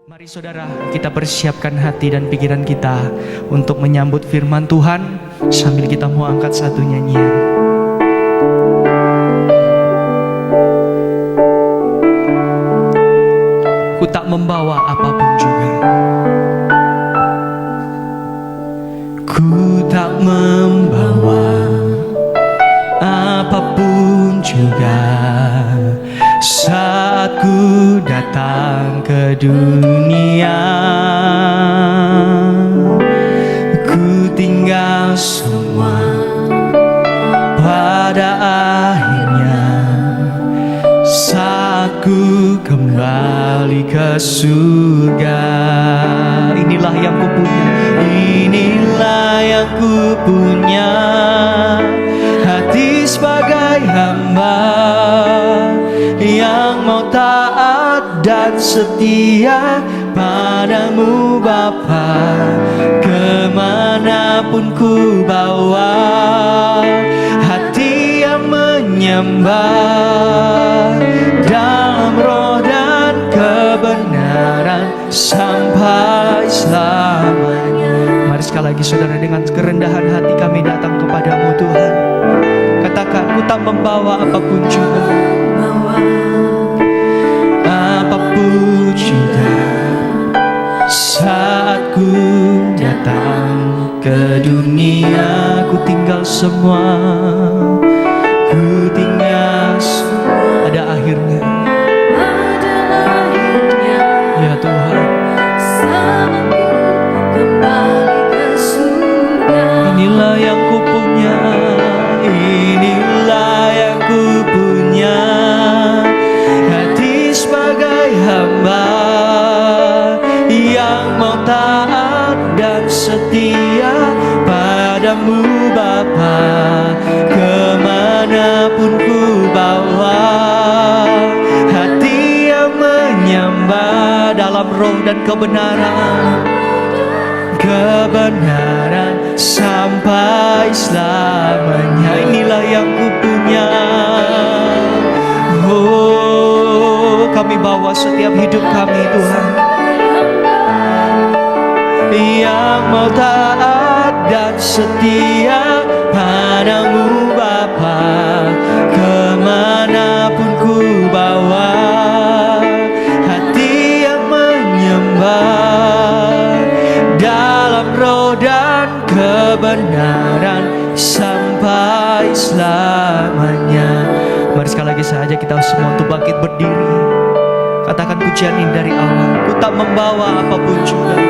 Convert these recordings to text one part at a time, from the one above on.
Mari saudara, kita persiapkan hati dan pikiran kita untuk menyambut firman Tuhan sambil kita mau angkat satu nyanyian. Ku tak membawa apapun juga. Ku tak membawa apapun juga saat ku datang ke dunia. Ku tinggal semua pada akhirnya saat ku kembali ke surga. Inilah yang ku punya, inilah yang ku punya, hati sebagai hamba yang mau taat dan setia padamu Bapa. Kemanapun ku bawa, hati yang menyembah dalam roh dan kebenaran sampai selamanya. Mari sekali lagi saudara, dengan kerendahan hati kami datang kepadamu Tuhan. Katakan, ku tak membawa apapun juga, apapun juga saat ku datang ke dunia. Ku tinggal semua, ku tinggal semua pada akhirnya. Ya Tuhan, inilah yang ku punya, inilah yang ku punya, hati sebagai hamba yang mau taat dan setia padamu Bapa. Kemanapun ku bawa, hati yang menyembah dalam roh dan kebenaran, kebenaran sampai selamanya. Inilah yang ku punya. Oh, kami bawa setiap hidup kami Tuhan, yang mau taat dan setia padamu Bapa. Kemanapun ku bawa, hati yang menyembah dalam roh dan kebenaran sampai selamanya. Mari sekali lagi saja kita semua untuk bangkit berdiri. Katakan pujian ini dari awal. Ku tak membawa apapun juga,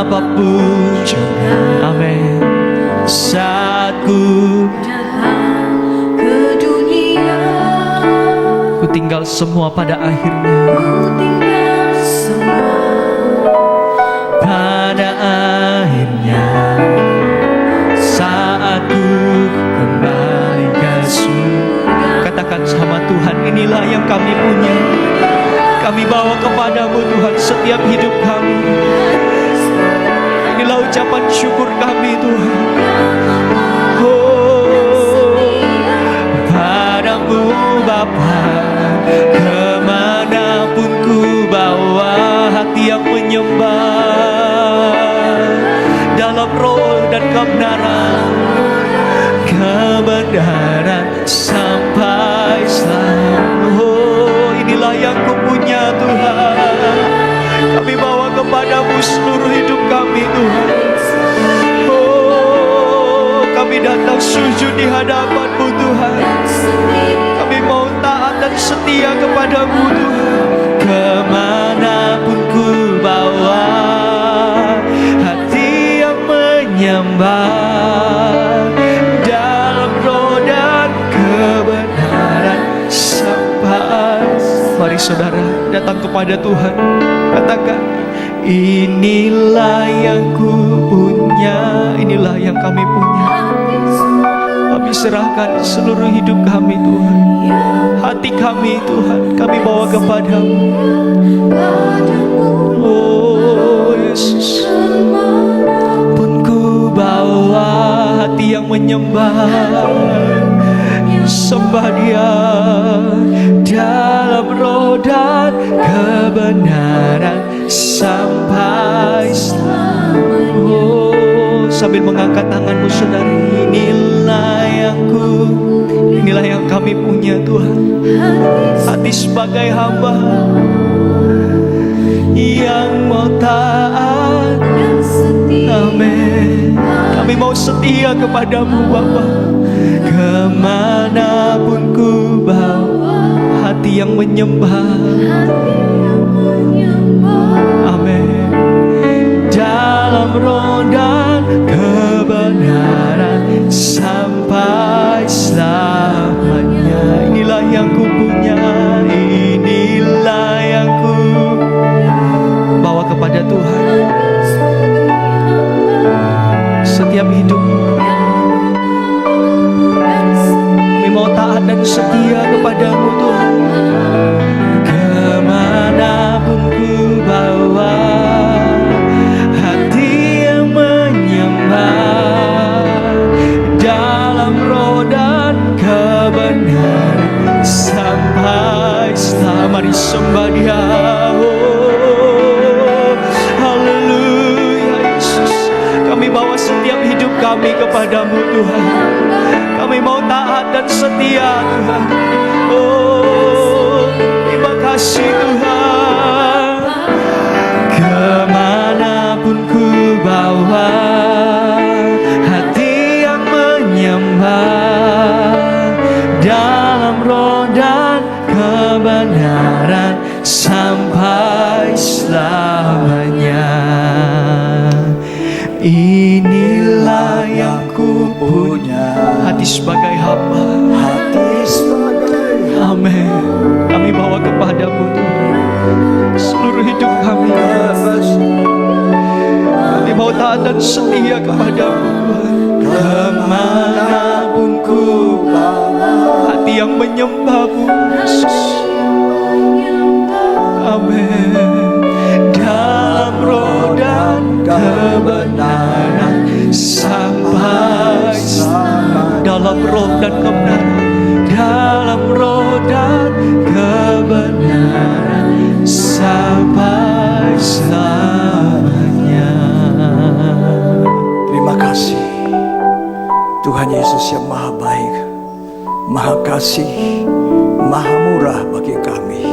apapun juga, amin. Saat ku datang ke dunia, ku tinggal semua pada akhirnya. Pada akhirnya saat ku kembali ke surga. Katakan sama Tuhan, inilah yang kami punya. Kami bawa kepadamu Tuhan setiap hidup kami. Inilah ucapan syukur kami Tuhan. Oh, padamu Bapa. Kemanapun ku bawa, hati yang menyembah dalam roh dan kebenaran, kebenaran sampai selalu. Oh, inilah yang ku punya Tuhan. Kami bawa kepadamu seluruh hidup kami Tuhan. Oh, kami datang sujud di hadapanmu Tuhan. Kami mau taat dan setia kepadamu Tuhan. Kemanapun ku bawa, hati yang menyembah dalam roh dan kebenaran sampai. Mari saudara datang kepada Tuhan. Katakan, inilah yang ku punya, inilah yang kami punya. Kami serahkan seluruh hidup kami Tuhan. Hati kami Tuhan, kami bawa kepadamu. Oh Yesus, pun ku bawa hati yang menyembah, sembah Dia dalam roh dan sampai oh, sambil mengangkat tanganmu saudari, inilah yang kami punya Tuhan, hati sebagai hamba yang mau taat. Amin. Kami mau setia kepadamu Bapa, kemanapun ku bawa, hati yang menyembah. Amin. Dalam roh dan kebenaran sampai selamanya. Inilah yang ku punya, inilah yang ku bawa kepada Tuhan. Setiap hidup kami mau taat dan setia kepadamu Tuhan, kemanapun ku bawa, hati yang menyembah dalam roh dan kebenaran sampai selamanya. Mari sembah Dia. Oh, haleluya Yesus. Kami bawa setiap hidup kami kepadamu Tuhan. Kami mau taat dan setia Tuhan. Oh, terima kasih Tuhan. Kemanapun ku bawa, hati yang menyembah dalam roh dan kebenaran sampai selamanya. Inilah yang ku punya, hati sebagai hamba, amin. Kami bawa kepadamu Tuhan seluruh hidup kami. Kami mau taat dan setia kepadamu Tuhan, kemanapun ku bawa, hati yang menyembahmu Yesus. Amin. Dalam roh dan kebenaran sampai dalam roh dan kebenaran, dalam roh dan kebenaran sampai selamanya. Terima kasih Tuhan Yesus yang maha baik, maha kasih, maha murah bagi kami.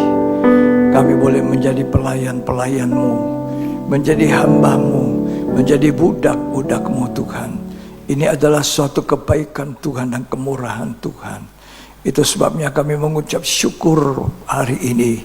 Kami boleh menjadi pelayan-pelayan-Mu, menjadi hamba-Mu, menjadi budak-budak-Mu Tuhan. Ini adalah suatu kebaikan Tuhan dan kemurahan Tuhan. Itu sebabnya kami mengucap syukur hari ini,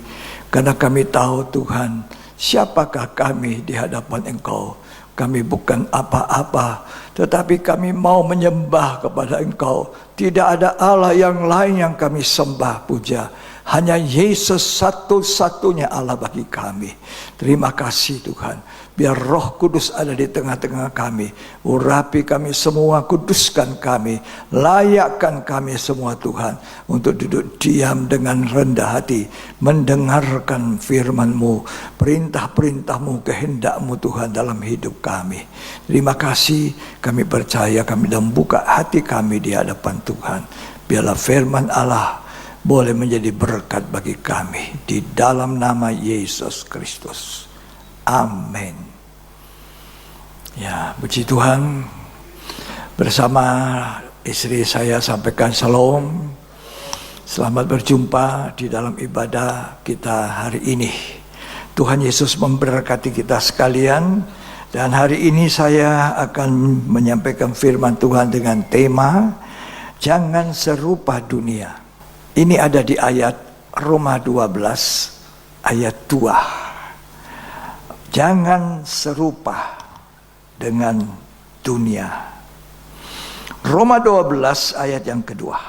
karena kami tahu Tuhan, siapakah kami di hadapan Engkau. Kami bukan apa-apa, tetapi kami mau menyembah kepada Engkau. Tidak ada Allah yang lain yang kami sembah puja. Hanya Yesus satu-satunya Allah bagi kami. Terima kasih Tuhan. Biar Roh Kudus ada di tengah-tengah kami. Urapi kami semua, kuduskan kami. Layakkan kami semua Tuhan. Untuk duduk diam dengan rendah hati. Mendengarkan firman-Mu. Perintah-perintah-Mu, kehendak-Mu Tuhan dalam hidup kami. Terima kasih. Kami percaya kami dan buka hati kami di hadapan Tuhan. Biarlah firman Allah boleh menjadi berkat bagi kami. Di dalam nama Yesus Kristus. Amin. Ya, puji Tuhan. Bersama istri saya sampaikan shalom. Selamat berjumpa di dalam ibadah kita hari ini. Tuhan Yesus memberkati kita sekalian. Dan hari ini saya akan menyampaikan firman Tuhan dengan tema Jangan Serupa Dunia. Ini ada di ayat Roma 12 ayat 2. Jangan serupa dengan dunia. Roma 12 ayat yang kedua.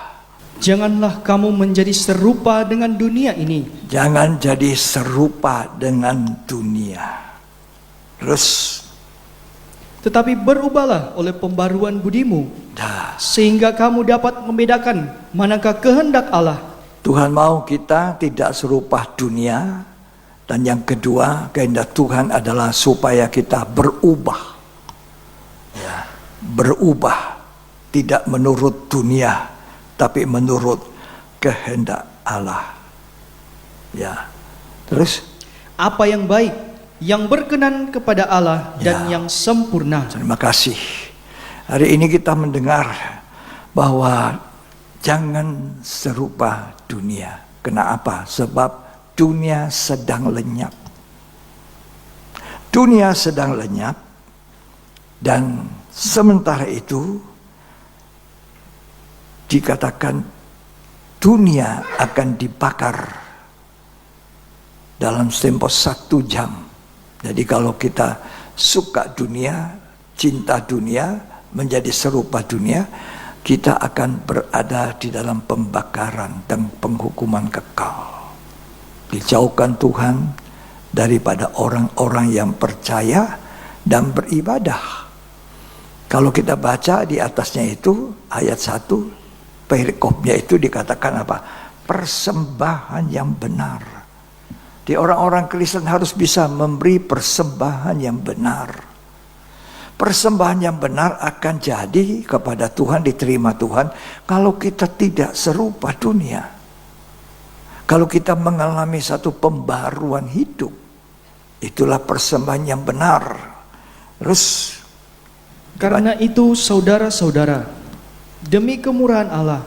Janganlah kamu menjadi serupa dengan dunia ini. Jangan jadi serupa dengan dunia. Terus, tetapi berubahlah oleh pembaruan budimu, sehingga kamu dapat membedakan manakah kehendak Allah. Tuhan mau kita tidak serupa dunia. Dan yang kedua, kehendak Tuhan adalah supaya kita berubah. Ya, berubah. Tidak menurut dunia, tapi menurut kehendak Allah. Ya. Terus, apa yang baik yang berkenan kepada Allah dan Ya. yang sempurna. Terima kasih. Hari ini kita mendengar bahwa jangan serupa dunia. Kenapa? Sebab dunia sedang lenyap. Dunia sedang lenyap, dan sementara itu dikatakan dunia akan dibakar dalam tempo 1 jam. Jadi kalau kita suka dunia, cinta dunia, menjadi serupa dunia, kita akan berada di dalam pembakaran dan penghukuman kekal. Dijauhkan Tuhan daripada orang-orang yang percaya dan beribadah. Kalau kita baca di atasnya itu, ayat 1, perikopnya itu dikatakan apa? Persembahan yang benar. Di orang-orang Kristen harus bisa memberi persembahan yang benar. Persembahan yang benar akan jadi kepada Tuhan, diterima Tuhan, kalau kita tidak serupa dunia. Kalau kita mengalami satu pembaruan hidup, itulah persembahan yang benar. Terus, Karena itu saudara-saudara, demi kemurahan Allah,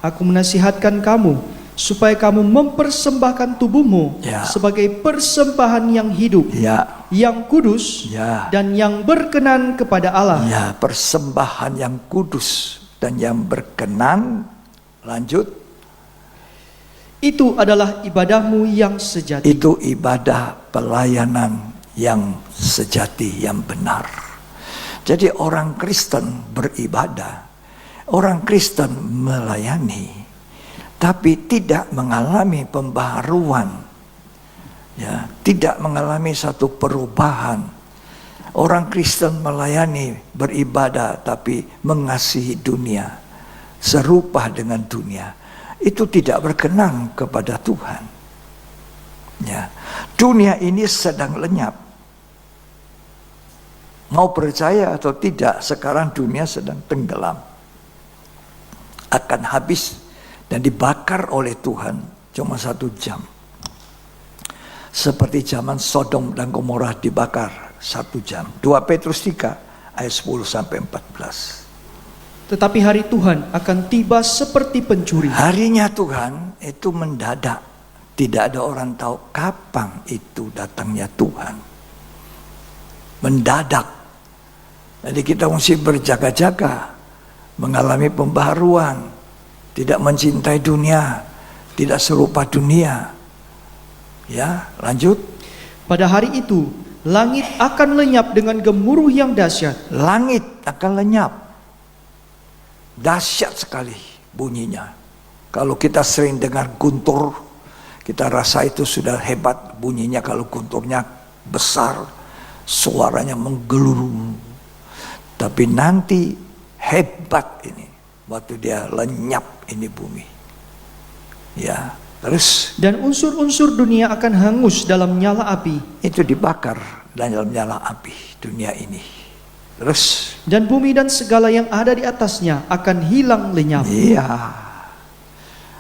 aku menasihatkan kamu supaya kamu mempersembahkan tubuhmu Ya. sebagai persembahan yang hidup, ya, yang kudus, ya, dan yang berkenan kepada Allah. ya, persembahan yang kudus dan yang berkenan. Lanjut, Itu adalah ibadahmu yang sejati. itu ibadah pelayanan yang sejati, yang benar. Jadi orang Kristen beribadah, orang Kristen melayani, tapi tidak mengalami pembaharuan, ya, tidak mengalami satu perubahan. Orang Kristen melayani, beribadah, tapi mengasihi dunia, serupa dengan dunia, itu tidak berkenan kepada Tuhan. Ya, dunia ini sedang lenyap. Mau percaya atau tidak, sekarang dunia sedang tenggelam, akan habis dan dibakar oleh Tuhan cuma 1 jam. Seperti zaman Sodom dan Gomorrah dibakar 1 jam. 2 Petrus 3 ayat 10-14. Tetapi hari Tuhan akan tiba seperti pencuri. Harinya Tuhan itu mendadak. Tidak ada orang tahu kapan itu datangnya Tuhan. Mendadak. Jadi kita mesti berjaga-jaga, mengalami pembaharuan, tidak mencintai dunia, tidak serupa dunia. Ya, lanjut. Pada hari itu, langit akan lenyap dengan gemuruh yang dahsyat. Langit akan lenyap. Dahsyat sekali bunyinya. Kalau kita sering dengar guntur, kita rasa itu sudah hebat bunyinya. Kalau gunturnya besar, suaranya menggeluruh. Tapi nanti hebat ini waktu dia lenyap ini bumi. Ya, terus Dan unsur-unsur dunia akan hangus dalam nyala api. itu dibakar dalam nyala api dunia ini. Terus, Dan bumi dan segala yang ada di atasnya akan hilang lenyap. iya.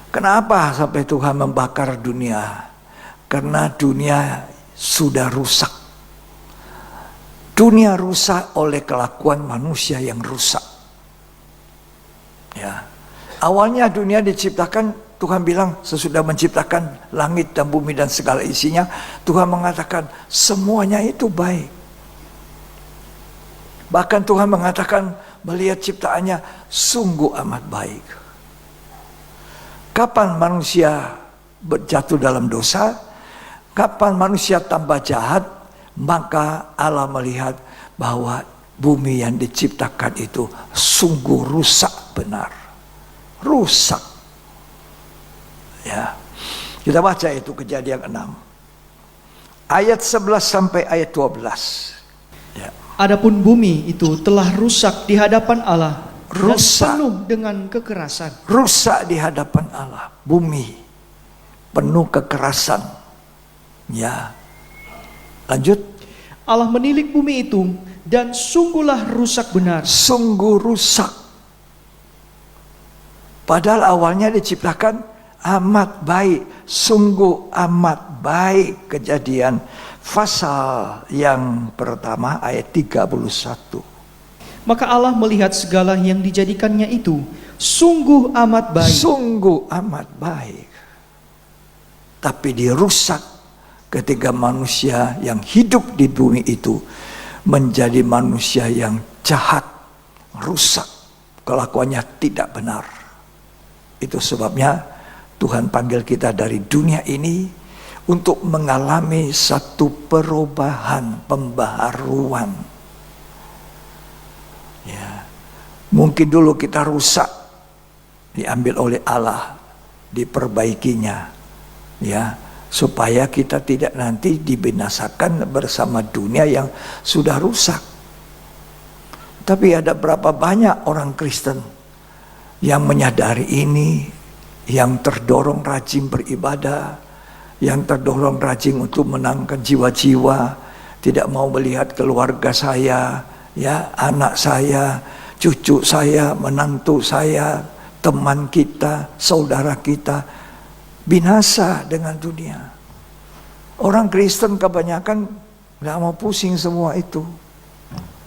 Kenapa sampai Tuhan membakar dunia? Karena dunia sudah rusak. Dunia rusak oleh kelakuan manusia yang rusak. Ya. Awalnya dunia diciptakan, Tuhan bilang sesudah menciptakan langit dan bumi dan segala isinya, Tuhan mengatakan semuanya itu baik. Bahkan Tuhan mengatakan melihat ciptaannya sungguh amat baik. Kapan manusia jatuh dalam dosa, kapan manusia tambah jahat, maka Allah melihat bahwa bumi yang diciptakan itu sungguh rusak benar. Rusak. Ya. Kita baca itu Kejadian 6. Ayat 11 sampai ayat 12. Ya. Adapun bumi itu telah rusak di hadapan Allah. Rusak. Dan penuh dengan kekerasan. Rusak di hadapan Allah. Bumi penuh kekerasan. Ya. Lanjut. Allah menilik bumi itu dan sungguhlah rusak benar. Sungguh rusak. Padahal awalnya diciptakan amat baik, sungguh amat baik. Kejadian pasal yang pertama ayat 31. Maka Allah melihat segala yang dijadikannya itu sungguh amat baik. Sungguh amat baik. Tapi dirusak ketika manusia yang hidup di bumi itu menjadi manusia yang jahat, rusak, kelakuannya tidak benar. Itu sebabnya Tuhan panggil kita dari dunia ini untuk mengalami satu perubahan, pembaharuan. Ya, mungkin dulu kita rusak, diambil oleh Allah, diperbaikinya, ya, supaya kita tidak nanti dibinasakan bersama dunia yang sudah rusak. Tapi ada berapa banyak orang Kristen yang menyadari ini, yang terdorong rajin beribadah, yang terdorong rajin untuk menangkan jiwa-jiwa, tidak mau melihat keluarga saya, ya, anak saya, cucu saya, menantu saya, teman kita, saudara kita binasa dengan dunia. Orang Kristen kebanyakan gak mau pusing semua itu.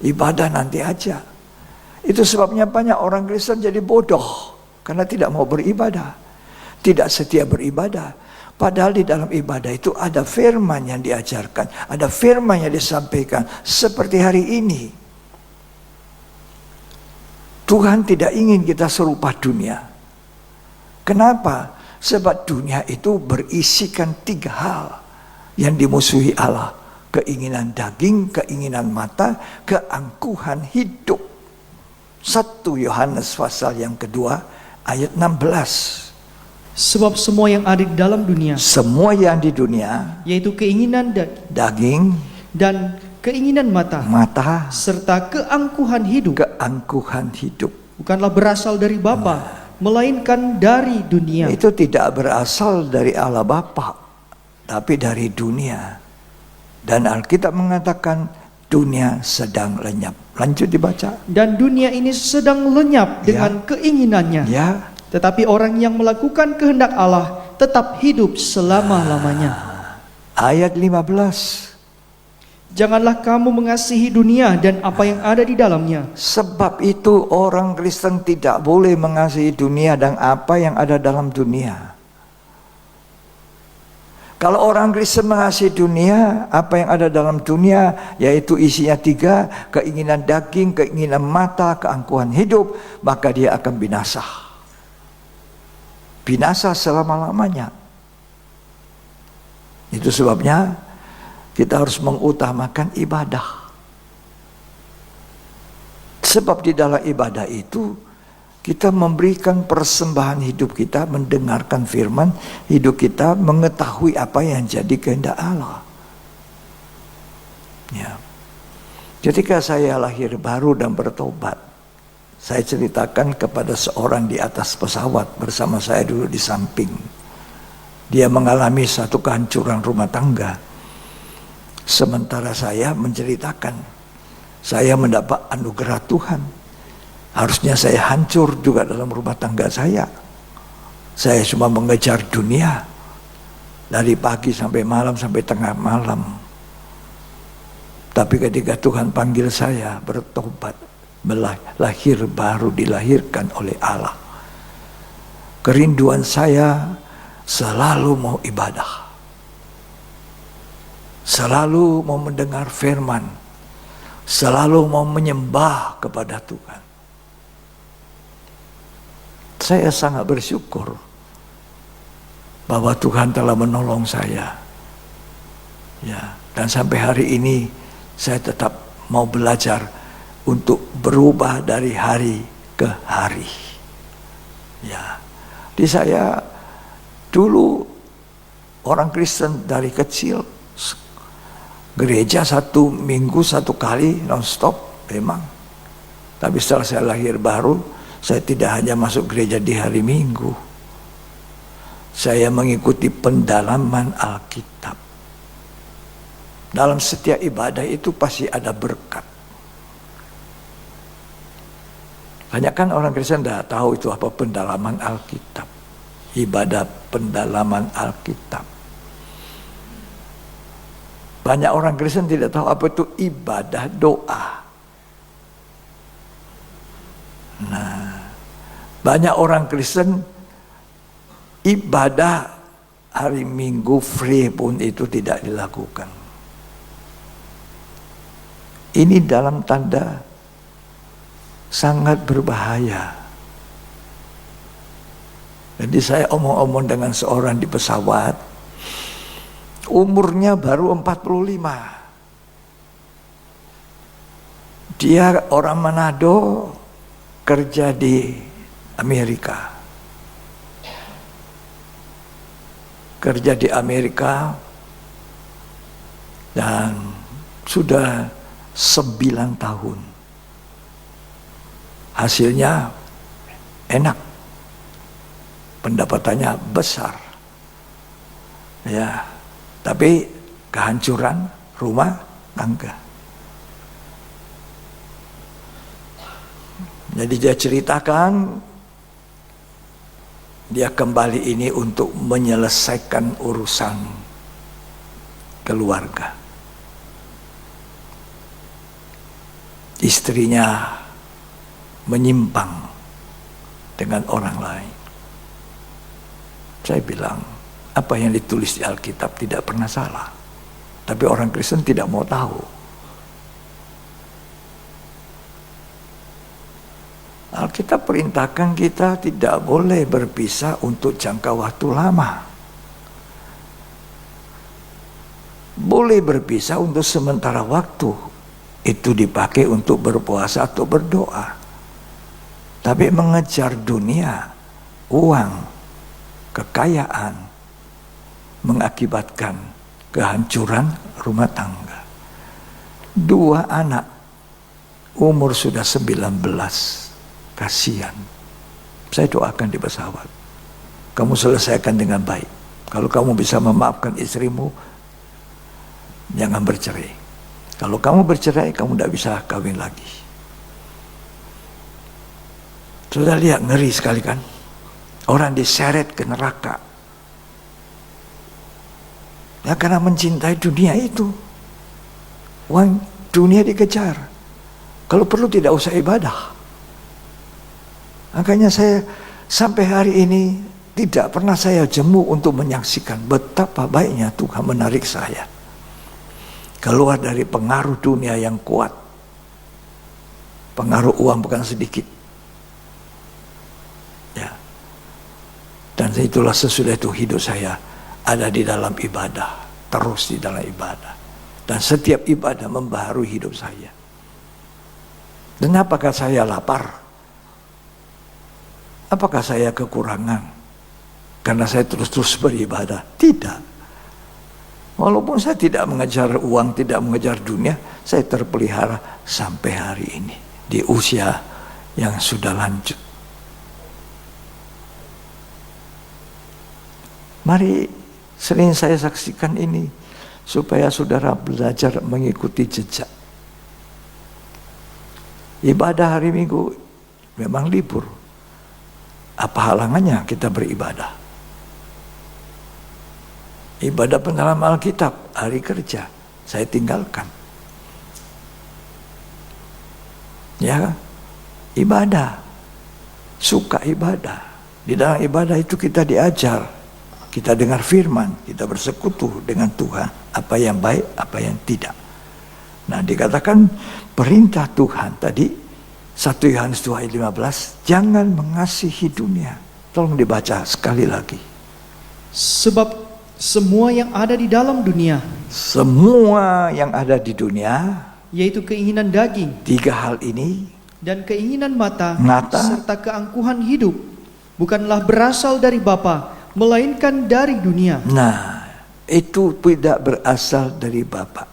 Ibadah nanti aja. Itu sebabnya banyak orang Kristen jadi bodoh karena tidak mau beribadah, tidak setia beribadah. Padahal di dalam ibadah itu ada firman yang diajarkan, ada firman yang disampaikan. Seperti hari ini, Tuhan tidak ingin kita serupa dunia. Kenapa? Sebab dunia itu berisikan 3 hal yang dimusuhi Allah. Keinginan daging, keinginan mata, keangkuhan hidup. 1 Yohanes pasal yang kedua ayat 16. Sebab semua yang ada di dalam dunia, semua yang di dunia, yaitu keinginan daging dan keinginan mata, serta keangkuhan hidup, bukanlah berasal dari Bapa, melainkan dari dunia. Itu tidak berasal dari Allah Bapa, tapi dari dunia. Dan Alkitab mengatakan dunia sedang lenyap. Lanjut dibaca. Dan dunia ini sedang lenyap dengan keinginannya. Ya. Tetapi orang yang melakukan kehendak Allah tetap hidup selama-lamanya. Ayat 15. Janganlah kamu mengasihi dunia dan apa yang ada di dalamnya. Sebab itu orang Kristen tidak boleh mengasihi dunia dan apa yang ada dalam dunia. Kalau orang Kristen mengasihi dunia, apa yang ada dalam dunia, yaitu isinya 3, keinginan daging, keinginan mata, keangkuhan hidup, maka dia akan binasa. Binasa selama-lamanya. Itu sebabnya kita harus mengutamakan ibadah. Sebab di dalam ibadah itu kita memberikan persembahan hidup kita, mendengarkan firman, hidup kita mengetahui apa yang jadi kehendak Allah. Ya. Ketika saya lahir baru dan bertobat, saya ceritakan kepada seorang di atas pesawat bersama saya dulu di samping. Dia mengalami satu kehancuran rumah tangga. Sementara saya menceritakan, saya mendapat anugerah Tuhan. Harusnya saya hancur juga dalam rumah tangga saya. Saya cuma mengejar dunia. Dari pagi sampai malam, sampai tengah malam. Tapi ketika Tuhan panggil saya bertobat, lahir baru, dilahirkan oleh Allah. Kerinduan saya selalu mau ibadah. Selalu mau mendengar firman. Selalu mau menyembah kepada Tuhan. Saya sangat bersyukur bahwa Tuhan telah menolong saya. Ya, dan sampai hari ini saya tetap mau belajar untuk berubah dari hari ke hari. Ya. Di saya dulu orang Kristen dari kecil, gereja 1 minggu 1 kali non-stop memang. Tapi setelah saya lahir baru, saya tidak hanya masuk gereja di hari Minggu. Saya mengikuti pendalaman Alkitab. Dalam setiap ibadah itu pasti ada berkat. Banyak kan orang Kristen tidak tahu itu apa pendalaman Alkitab. Ibadah pendalaman Alkitab. Banyak orang Kristen tidak tahu apa itu ibadah doa. Nah, banyak orang Kristen ibadah hari Minggu free pun itu tidak dilakukan. Ini dalam tanda sangat berbahaya. Jadi saya omong-omong dengan seorang di pesawat, umurnya baru 45. Dia orang Manado, kerja di Amerika. Kerja di Amerika dan sudah 9 tahun. Hasilnya enak. Pendapatannya besar. Ya, tapi kehancuran rumah tangga. Jadi dia ceritakan dia kembali ini untuk menyelesaikan urusan keluarga. Istrinya menyimpang dengan orang lain. Saya bilang, apa yang ditulis di Alkitab tidak pernah salah. Tapi orang Kristen tidak mau tahu. Alkitab perintahkan kita tidak boleh berpisah untuk jangka waktu lama. Boleh berpisah untuk sementara waktu. Itu dipakai untuk berpuasa atau berdoa. Tapi mengejar dunia, uang, kekayaan mengakibatkan kehancuran rumah tangga. 2 anak umur sudah 19. Kasihan. Saya doakan di pesawat, kamu selesaikan dengan baik. Kalau kamu bisa memaafkan istrimu, jangan bercerai. Kalau kamu bercerai, kamu tidak bisa kawin lagi. Sudah lihat, ngeri sekali kan? Orang diseret ke neraka. Ya karena mencintai dunia itu. Uang dunia dikejar. Kalau perlu tidak usah ibadah. Makanya saya sampai hari ini tidak pernah saya jemu untuk menyaksikan betapa baiknya Tuhan menarik saya keluar dari pengaruh dunia yang kuat. Pengaruh uang bukan sedikit. Ya. Dan itulah sesudah itu hidup saya ada di dalam ibadah, terus di dalam ibadah. Dan setiap ibadah membaharui hidup saya. Dan apakah saya lapar? Apakah saya kekurangan karena saya terus-terus beribadah? Tidak. Walaupun saya tidak mengejar uang, tidak mengejar dunia, saya terpelihara sampai hari ini di usia yang sudah lanjut. Mari sering saya saksikan ini supaya saudara belajar mengikuti jejak. Ibadah hari Minggu memang libur. Apa halangannya kita beribadah? Ibadah pendalaman Alkitab, hari kerja, saya tinggalkan. Ya, ibadah, suka ibadah. Di dalam ibadah itu kita diajar, kita dengar firman, kita bersekutu dengan Tuhan. Apa yang baik, apa yang tidak. Nah, dikatakan perintah Tuhan tadi, 1 Yohanes 2 ayat 15, jangan mengasihi dunia. Tolong dibaca sekali lagi. Sebab semua yang ada di dalam dunia, semua yang ada di dunia, yaitu keinginan daging, 3 hal ini, dan keinginan mata, mata, serta keangkuhan hidup, bukanlah berasal dari Bapa, melainkan dari dunia. Nah, itu tidak berasal dari Bapa.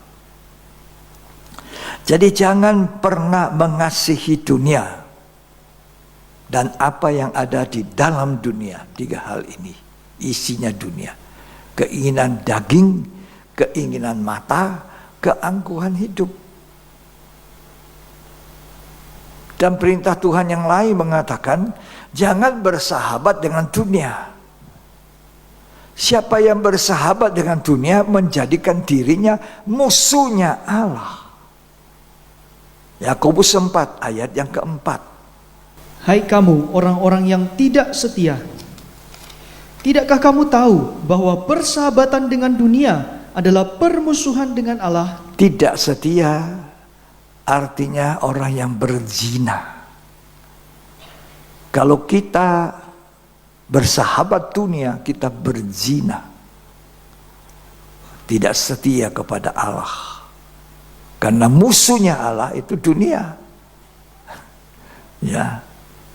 Jadi jangan pernah mengasihi dunia dan apa yang ada di dalam dunia. 3 hal ini isinya dunia. Keinginan daging, keinginan mata, keangkuhan hidup. Dan perintah Tuhan yang lain mengatakan, jangan bersahabat dengan dunia. Siapa yang bersahabat dengan dunia menjadikan dirinya musuhnya Allah. Yakobus 4 ayat yang keempat. Hai kamu orang-orang yang tidak setia, tidakkah kamu tahu bahwa persahabatan dengan dunia adalah permusuhan dengan Allah? Tidak setia artinya orang yang berzina. Kalau kita bersahabat dunia, kita berzina. Tidak setia kepada Allah. Karena musuhnya Allah itu dunia. Ya.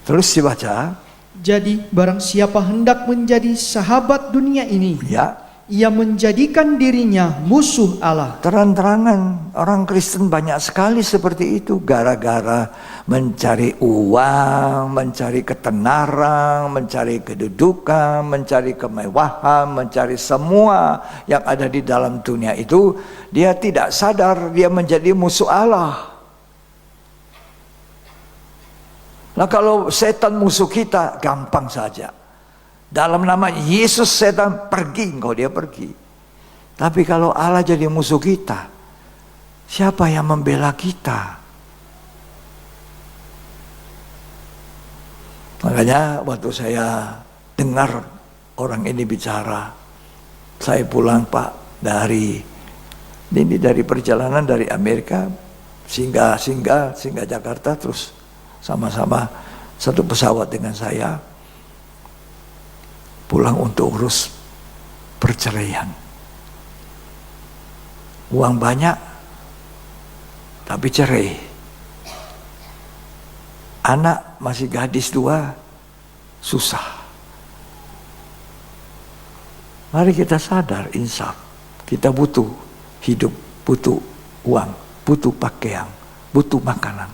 Terus dibaca. Jadi barang siapa hendak menjadi sahabat dunia ini, Ya. ia menjadikan dirinya musuh Allah. Terang-terangan orang Kristen banyak sekali seperti itu. Gara-gara mencari uang, mencari ketenaran, mencari kedudukan, mencari kemewahan, mencari semua yang ada di dalam dunia itu. Dia tidak sadar dia menjadi musuh Allah. Nah kalau setan musuh kita, gampang saja. Dalam nama Yesus setan pergi, engkau dia pergi. Tapi kalau Allah jadi musuh kita, siapa yang membela kita? Makanya waktu saya dengar orang ini bicara, saya pulang Pak dari perjalanan dari Amerika, singgah Jakarta, terus sama-sama satu pesawat dengan saya pulang untuk urus perceraian. Uang banyak tapi cerai. Anak masih gadis 2, susah. Mari kita sadar, insaf. Kita butuh hidup, butuh uang, butuh pakaian, butuh makanan.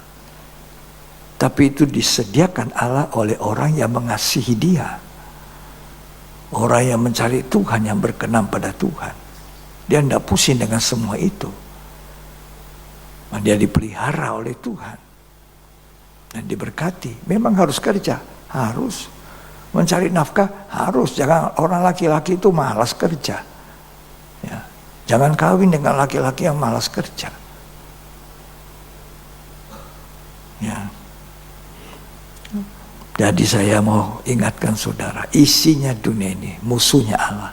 Tapi itu disediakan Allah oleh orang yang mengasihi dia. Orang yang mencari Tuhan, yang berkenan pada Tuhan. Dia tidak pusing dengan semua itu. Dia dipelihara oleh Tuhan. Dan diberkati. Memang harus kerja. Harus. Mencari nafkah harus. Jangan orang laki-laki itu malas kerja. Ya. Jangan kawin dengan laki-laki yang malas kerja. Ya. Jadi saya mau ingatkan saudara, isinya dunia ini musuhnya Allah.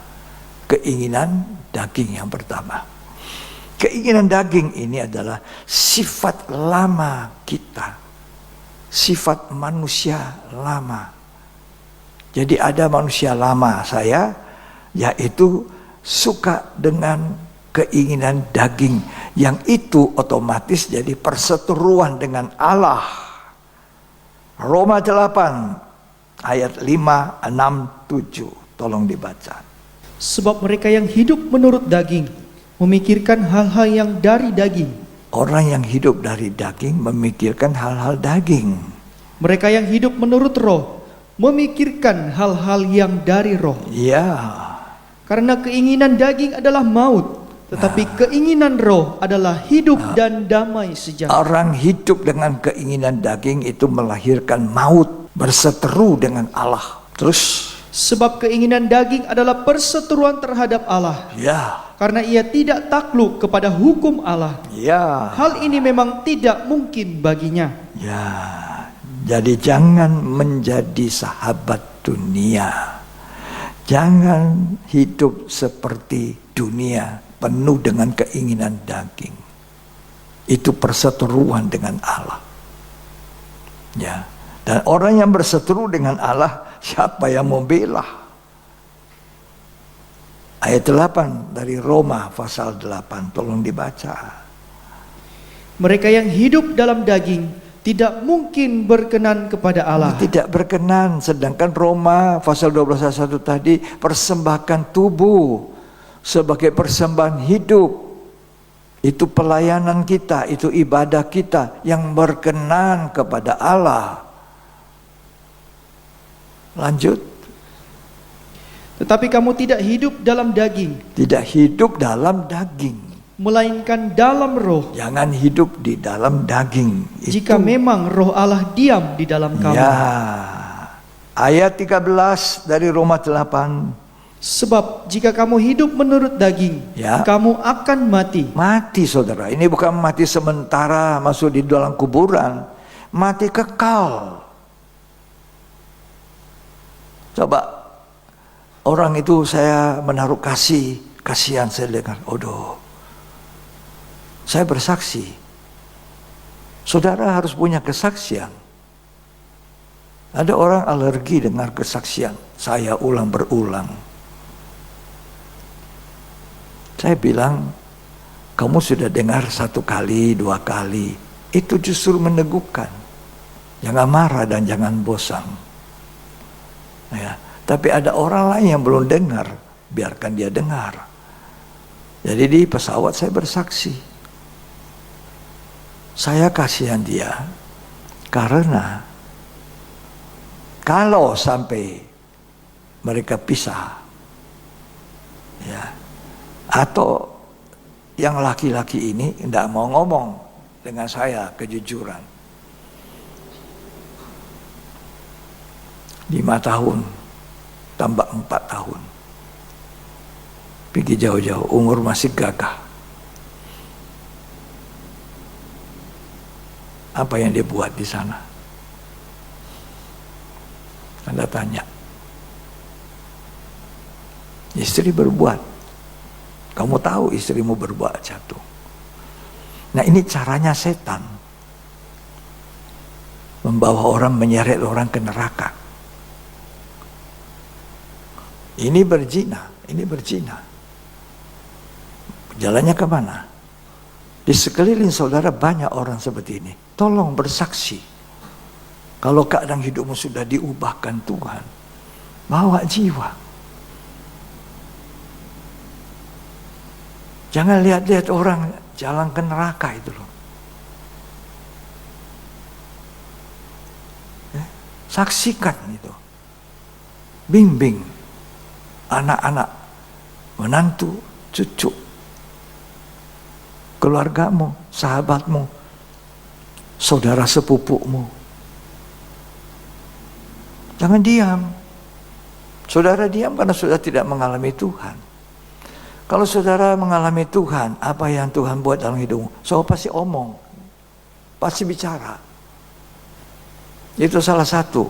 Keinginan daging yang pertama. Keinginan daging ini adalah sifat lama kita. Sifat manusia lama. Jadi ada manusia lama saya, yaitu suka dengan keinginan daging. Yang itu otomatis jadi perseteruan dengan Allah. Roma 8 ayat 5, 6, 7. Tolong dibaca. Sebab mereka yang hidup menurut daging memikirkan hal-hal yang dari daging. Orang yang hidup dari daging memikirkan hal-hal daging. Mereka yang hidup menurut roh memikirkan hal-hal yang dari roh. Ya. Karena keinginan daging adalah maut, tetapi keinginan roh adalah hidup dan damai sejahtera. Orang hidup dengan keinginan daging itu melahirkan maut, berseteru dengan Allah. Terus Sebab keinginan daging adalah perseteruan terhadap Allah. ya, Karena ia tidak takluk kepada hukum Allah. ya, Hal ini memang tidak mungkin baginya. ya. Jadi jangan menjadi sahabat dunia. Jangan hidup seperti dunia, penuh dengan keinginan daging. Itu perseteruan dengan Allah. Ya. Dan orang yang berseteru dengan Allah, siapa yang mau bela? Ayat 8 dari Roma pasal 8, tolong dibaca. Mereka yang hidup dalam daging tidak mungkin berkenan kepada Allah. Tidak berkenan, sedangkan Roma pasal 12 ayat 1 tadi, persembahkan tubuh sebagai persembahan hidup. Itu pelayanan kita, itu ibadah kita yang berkenan kepada Allah. Lanjut. Tetapi kamu tidak hidup dalam daging, Tidak hidup dalam daging. melainkan dalam roh. Jangan hidup di dalam daging. Jika memang roh Allah diam di dalam kamu. Ya. Ayat 13 dari Roma 8. Sebab jika kamu hidup menurut daging, Ya. kamu akan mati. Mati saudara, ini bukan mati sementara masuk di dalam kuburan, mati kekal. Coba orang itu saya menaruh kasihan saya dengar, aduh, saya bersaksi. Saudara harus punya kesaksian. Ada orang alergi dengar kesaksian, saya ulang berulang. Saya bilang, kamu sudah dengar 1 kali, 2 kali, itu justru meneguhkan. Jangan marah dan jangan bosan. Ya, tapi ada orang lain yang belum dengar, biarkan dia dengar. Jadi di pesawat saya bersaksi. Saya kasihan dia, karena kalau sampai mereka pisah, ya, atau yang laki-laki ini tidak mau ngomong dengan saya kejujuran. 5 tahun, tambah 4 tahun. Pergi jauh-jauh, umur masih gagah. Apa yang dia buat di sana? Anda tanya. Istri berbuat. Kamu tahu istrimu berbuat jatuh. Nah, ini caranya setan. Membawa orang, menyeret orang ke neraka. Ini berzina. Jalannya kemana? Di sekeliling saudara banyak orang seperti ini. Tolong bersaksi. Kalau keadaan hidupmu sudah diubahkan Tuhan, bawa jiwa. Jangan lihat-lihat orang jalan ke neraka itu loh. Ya, saksikan itu. Bimbing anak-anak, menantu, cucu, keluargamu, sahabatmu, saudara sepupumu. Jangan diam. Saudara diam karena saudara tidak mengalami Tuhan. Kalau saudara mengalami Tuhan, apa yang Tuhan buat dalam hidupmu, saudara pasti omong, pasti bicara. Itu salah satu.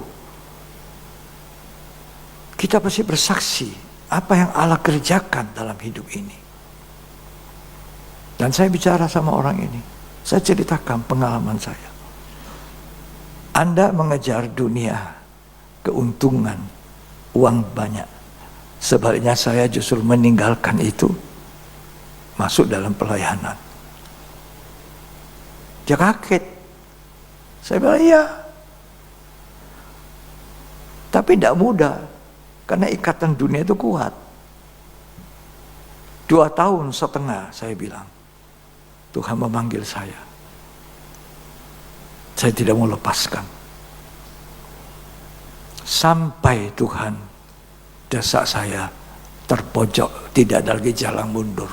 Kita pasti bersaksi apa yang Allah kerjakan dalam hidup ini. Dan saya bicara sama orang ini, saya ceritakan pengalaman saya. Anda mengejar dunia, keuntungan, uang banyak. Sebaliknya saya justru meninggalkan itu, masuk dalam pelayanan. Dia kaget. Saya bilang iya. Tapi tidak mudah, karena ikatan dunia itu kuat. 2,5 tahun saya bilang, Tuhan memanggil saya. Saya tidak mau lepaskan. Sampai Tuhan desak saya terpojok, tidak ada lagi jalan mundur.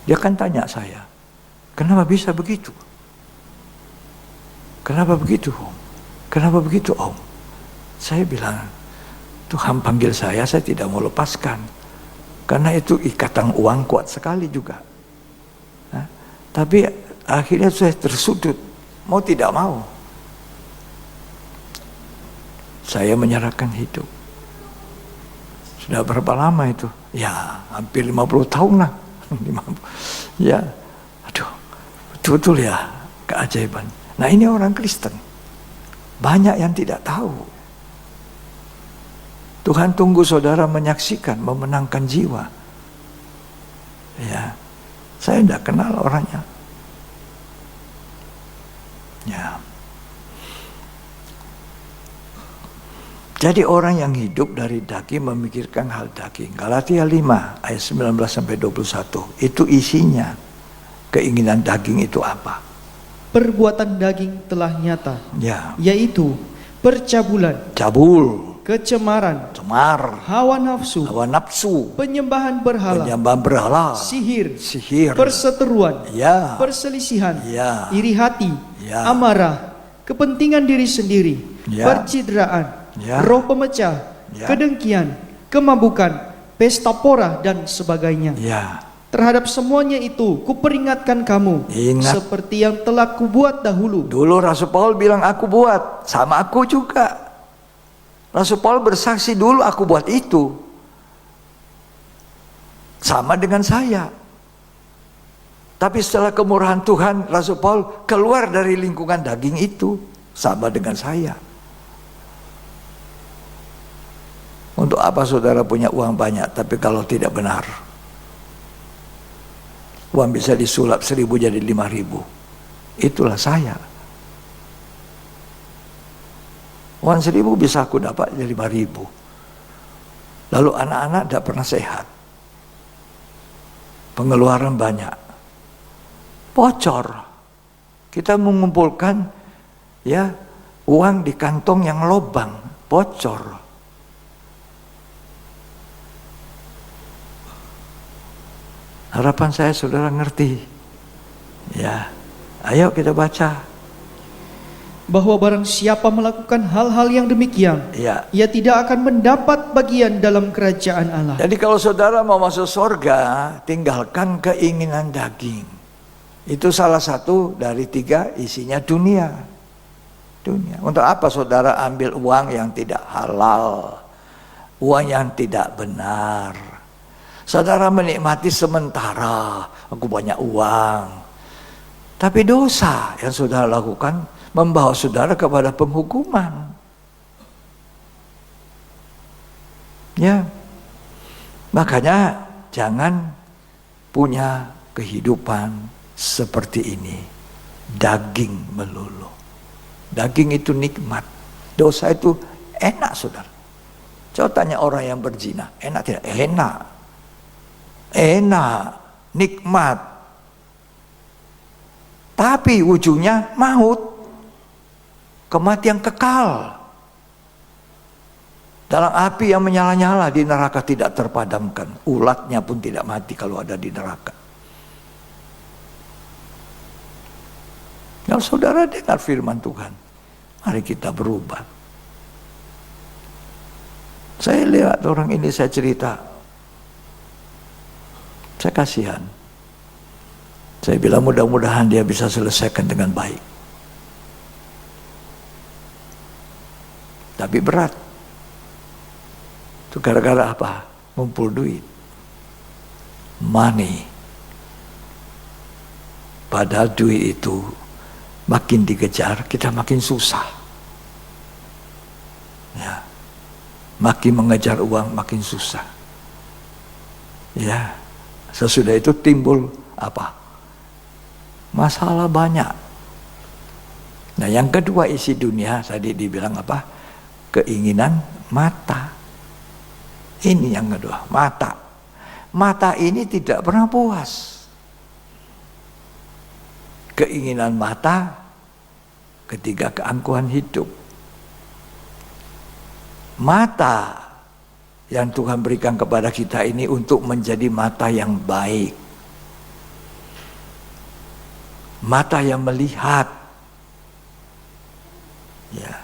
Dia kan tanya saya, kenapa bisa begitu? Kenapa begitu, Om? Kenapa begitu, Om? Saya bilang, Tuhan panggil saya tidak mau lepaskan. Karena itu ikatan uang kuat sekali juga. Nah, tapi akhirnya saya tersudut, mau tidak mau. Saya menyerahkan hidup. Sudah berapa lama itu? Ya, hampir 50 tahun lah. Ya, aduh, betul-betul ya, keajaiban. Nah, ini orang Kristen. Banyak yang tidak tahu. Tuhan tunggu saudara menyaksikan, memenangkan jiwa. Ya, saya tidak kenal orangnya. Ya. Jadi orang yang hidup dari daging memikirkan hal daging. Galatia 5 ayat 19-21. Itu isinya. Keinginan daging itu apa? Perbuatan daging telah nyata, Ya. yaitu percabulan, Cabul, kecemaran, cemar, hawa nafsu, hawa nafsu, penyembahan berhala, penyembah berhala, sihir, sihir, perseteruan, ya, perselisihan, ya, iri hati, ya, amarah, kepentingan diri sendiri, ya, percideraan, ya, roh pemecah, Ya. kedengkian, kemabukan, pesta pora dan sebagainya. Ya. Terhadap semuanya itu kuperingatkan kamu, Ingat. seperti yang telah kubuat dahulu. Dulu Rasul Paul bilang aku buat, sama aku juga. Rasul Paul bersaksi dulu aku buat itu. Sama dengan saya. Tapi setelah kemurahan Tuhan, Rasul Paul keluar dari lingkungan daging itu. Sama dengan saya. Untuk apa saudara punya uang banyak, tapi kalau tidak benar? Uang bisa disulap 1.000 jadi 5.000. Itulah saya. Uang 1.000 bisa aku dapat jadi 5.000. Lalu anak-anak tidak pernah sehat. Pengeluaran banyak. Bocor. Kita mengumpulkan ya uang di kantong yang lobang. Bocor. Harapan saya saudara ngerti. Ya, ayo kita baca. Bahwa barang siapa melakukan hal-hal yang demikian, Ya. ia tidak akan mendapat bagian dalam kerajaan Allah. Jadi kalau saudara mau masuk surga, tinggalkan keinginan daging. Itu salah satu dari 3 isinya dunia. Dunia. Untuk apa saudara ambil uang yang tidak halal? Uang yang tidak benar. Saudara menikmati sementara, aku banyak uang. Tapi dosa yang saudara lakukan membawa saudara kepada penghukuman. Ya. Makanya jangan punya kehidupan seperti ini. Daging melulu. Daging itu nikmat. Dosa itu enak saudara. Coba tanya orang yang berzina, enak tidak? Enak. Enak, nikmat. Tapi ujungnya maut. Kematian kekal. Dalam api yang menyala-nyala di neraka tidak terpadamkan. Ulatnya pun tidak mati kalau ada di neraka. Kalau saudara dengar firman Tuhan, mari kita berubah. Saya lihat orang ini, saya cerita. Saya kasihan. Saya bilang mudah-mudahan dia bisa selesaikan dengan baik. Tapi berat. Itu gara-gara apa? Ngumpul duit. Money. Padahal duit itu makin dikejar, kita makin susah. Ya. Makin mengejar uang, makin susah. Ya. Sesudah itu timbul apa? Masalah banyak. Nah yang kedua isi dunia tadi dibilang apa? Keinginan mata. Ini yang kedua, mata. Mata ini tidak pernah puas. Keinginan mata, ketiga keangkuhan hidup. Mata yang Tuhan berikan kepada kita ini untuk menjadi mata yang baik. Mata yang melihat. Ya.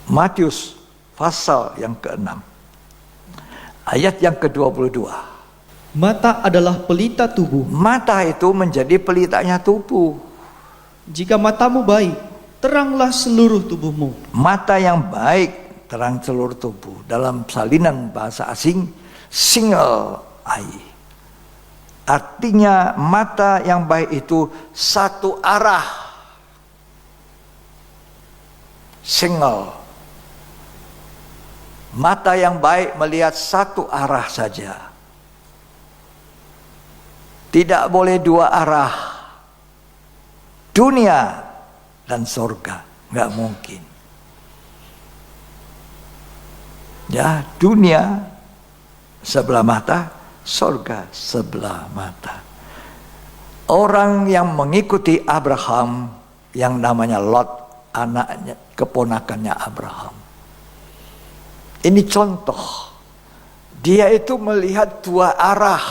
Matius pasal yang ke-6. Ayat yang ke-22. Mata adalah pelita tubuh. Mata itu menjadi pelitanya tubuh. Jika matamu baik, teranglah seluruh tubuhmu. Mata yang baik terang seluruh tubuh. Dalam salinan bahasa asing, single eye. Artinya mata yang baik itu satu arah. Single. Mata yang baik melihat satu arah saja. Tidak boleh dua arah. Dunia dan surga. Nggak mungkin. Ya, dunia sebelah mata, surga sebelah mata. Orang yang mengikuti Abraham yang namanya Lot, anaknya, keponakannya Abraham. Ini contoh. Dia itu melihat dua arah.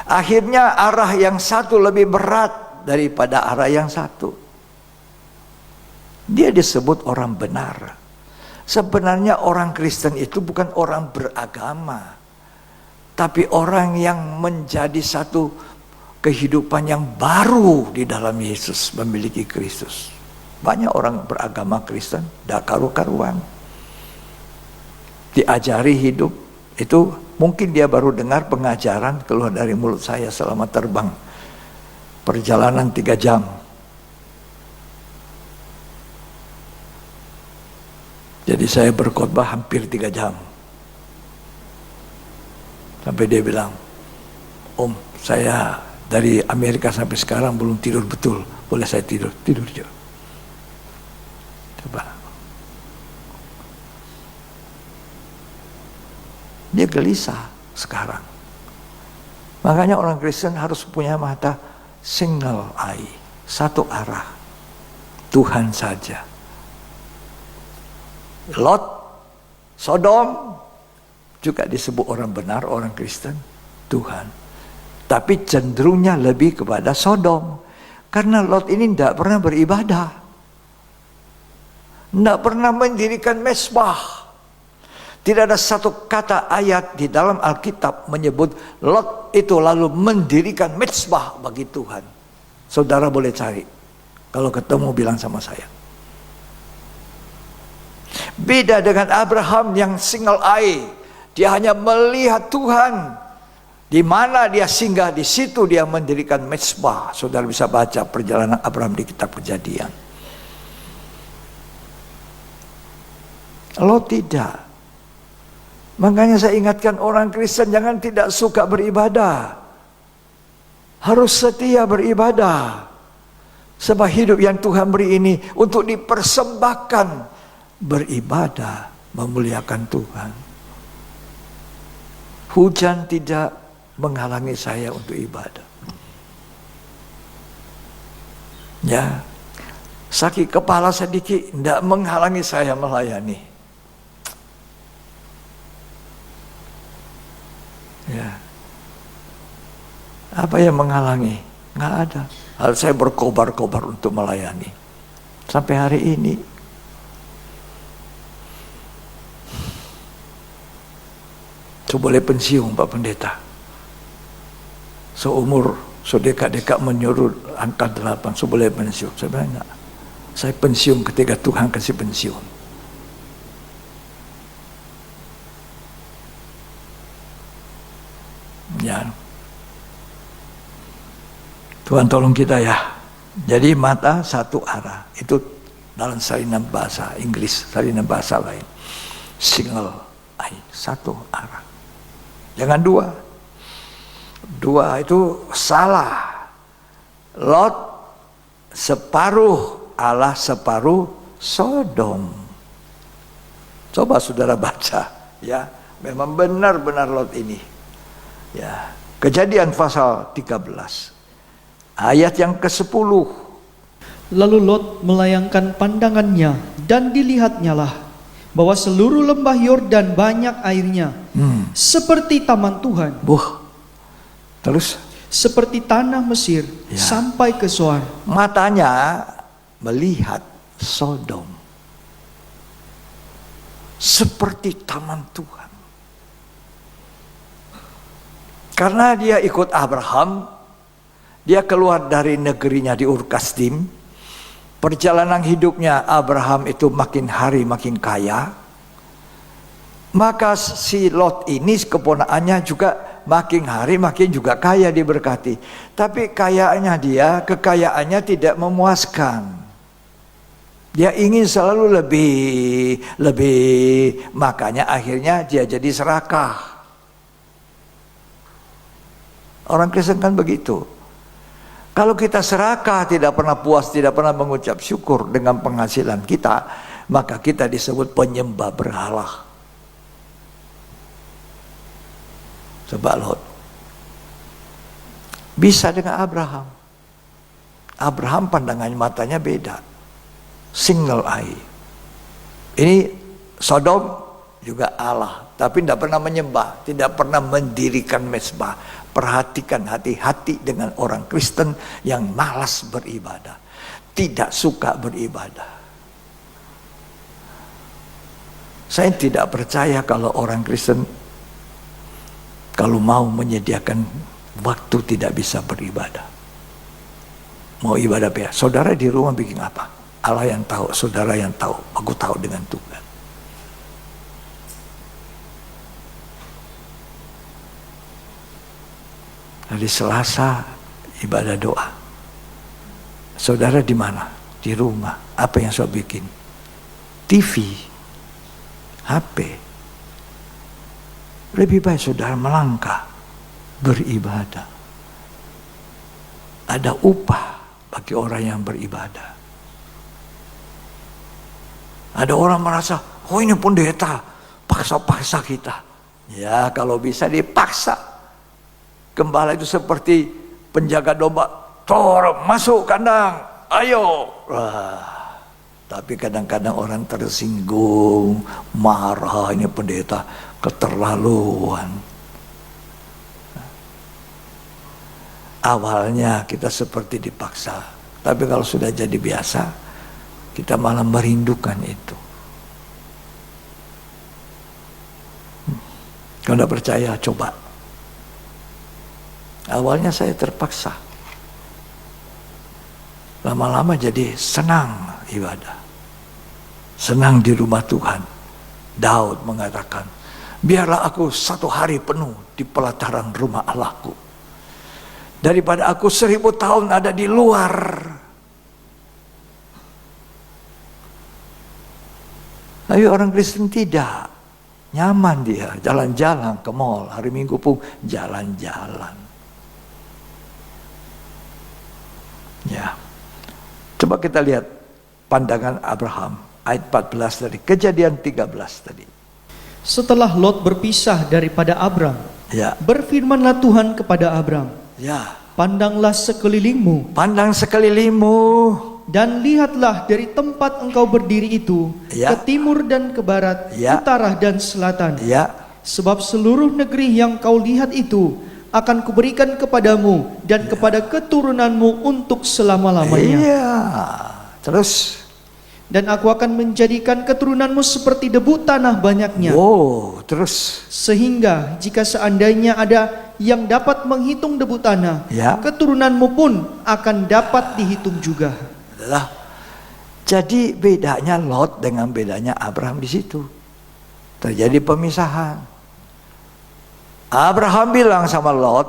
Akhirnya arah yang satu lebih berat daripada arah yang satu. Dia disebut orang benar. Sebenarnya orang Kristen itu bukan orang beragama, tapi orang yang menjadi satu kehidupan yang baru di dalam Yesus, memiliki Kristus. Banyak orang beragama Kristen, tidak karu-karuan. Diajari hidup, itu mungkin dia baru dengar pengajaran keluar dari mulut saya selama terbang. Perjalanan 3 jam. Jadi saya berkhotbah hampir 3 jam. Sampai dia bilang, Om, saya dari Amerika sampai sekarang belum tidur betul. Boleh saya tidur? Tidur juga. Coba. Dia gelisah sekarang. Makanya orang Kristen harus punya mata single eye, satu arah. Tuhan saja. Lot, Sodom juga disebut orang benar, orang Kristen, Tuhan. Tapi cenderungnya lebih kepada Sodom. Karena Lot ini tidak pernah beribadah. Tidak pernah mendirikan mezbah. Tidak ada satu kata ayat di dalam Alkitab menyebut Lot itu lalu mendirikan mezbah bagi Tuhan. Saudara boleh cari. Kalau ketemu bilang sama saya. Beda dengan Abraham yang single eye. Dia hanya melihat Tuhan. Di mana dia singgah, di situ dia mendirikan mezbah. Saudara bisa baca perjalanan Abraham di kitab Kejadian. Lot tidak. Makanya saya ingatkan orang Kristen jangan tidak suka beribadah. Harus setia beribadah. Sebab hidup yang Tuhan beri ini untuk dipersembahkan. Beribadah, memuliakan Tuhan. Hujan tidak menghalangi saya untuk ibadah. Ya, sakit kepala sedikit tidak menghalangi saya melayani. Ya, apa yang menghalangi? Nggak ada. Harus saya berkobar-kobar untuk melayani. Sampai hari ini. So boleh pensiun Pak Pendeta. Seumur, dekat-dekat menyuruh angka 8, so boleh pensiun. Saya bilang enggak. Saya pensiun ketika Tuhan kasih pensiun. Ya. Tuhan tolong kita ya. Jadi mata satu arah. Itu dalam salinan bahasa Inggris, salinan bahasa lain. Single eye, satu arah. Jangan dua. Dua itu salah. Lot separuh Allah, separuh Sodom. Coba saudara baca, ya. Memang benar-benar Lot ini. Ya. Kejadian pasal 13. Ayat yang ke-10. Lalu Lot melayangkan pandangannya dan dilihatnyalah bahwa seluruh lembah Yordan banyak airnya, seperti taman Tuhan. Terus? Seperti tanah Mesir, Ya. sampai ke Zoar. Matanya melihat Sodom. Seperti taman Tuhan. Karena dia ikut Abraham, dia keluar dari negerinya di Ur Kasdim. Perjalanan hidupnya Abraham itu makin hari makin kaya. Maka si Lot ini keponakannya juga makin hari makin juga kaya, diberkati. Tapi kekayaannya tidak memuaskan. Dia ingin selalu lebih. Makanya akhirnya dia jadi serakah. Orang Kristen kan begitu. Kalau kita serakah, tidak pernah puas, tidak pernah mengucap syukur dengan penghasilan kita, maka kita disebut penyembah berhala. Coba Lot. Bisa dengan Abraham. Abraham pandangan matanya beda. Single eye. Ini Sodom juga Allah, tapi tidak pernah menyembah, tidak pernah mendirikan mezbah. Perhatikan hati-hati dengan orang Kristen yang malas beribadah, tidak suka beribadah. Saya tidak percaya kalau orang Kristen kalau mau menyediakan waktu tidak bisa beribadah. Mau ibadah apa ya? Saudara di rumah bikin apa? Allah yang tahu, saudara yang tahu. Aku tahu dengan Tuhan. Hari Selasa ibadah doa. Saudara di mana? Di rumah. Apa yang saya bikin? TV, HP. Lebih baik saudara melangkah, beribadah. Ada upah bagi orang yang beribadah. Ada orang merasa, oh ini pendeta, paksa-paksa kita. Ya kalau bisa dipaksa. Gembala itu seperti penjaga domba, tor masuk kandang, ayo. Wah. Tapi kadang-kadang orang tersinggung, marah, ini pendeta keterlaluan. Awalnya kita seperti dipaksa, tapi kalau sudah jadi biasa, kita malah merindukan itu. Kalau tidak percaya, coba. Awalnya saya terpaksa. Lama-lama jadi senang ibadah. Senang di rumah Tuhan. Daud mengatakan, biarlah aku 1 hari penuh di pelataran rumah Allahku, daripada aku 1000 tahun ada di luar. Tapi orang Kristen tidak. Nyaman dia, jalan-jalan ke mall. Hari Minggu pun jalan-jalan. Ya. Coba kita lihat pandangan Abraham. Ayat 14 tadi. Kejadian 13 tadi. Setelah Lot berpisah daripada Abram, Ya. berfirmanlah Tuhan kepada Abram, Ya. pandanglah sekelilingmu, Pandang sekelilingmu. dan lihatlah dari tempat engkau berdiri itu, Ya. ke timur dan ke barat, Ya. utara dan selatan. Ya. Sebab seluruh negeri yang kau lihat itu akan kuberikan kepadamu dan kepada keturunanmu untuk selama-lamanya. Iya. Terus. Dan aku akan menjadikan keturunanmu seperti debu tanah banyaknya. Wow. Terus. Sehingga jika seandainya ada yang dapat menghitung debu tanah, Ya. keturunanmu pun akan dapat dihitung juga. Adalah. Jadi bedanya Lot dengan bedanya Abraham di situ. Terjadi pemisahan. Abraham bilang sama Lot,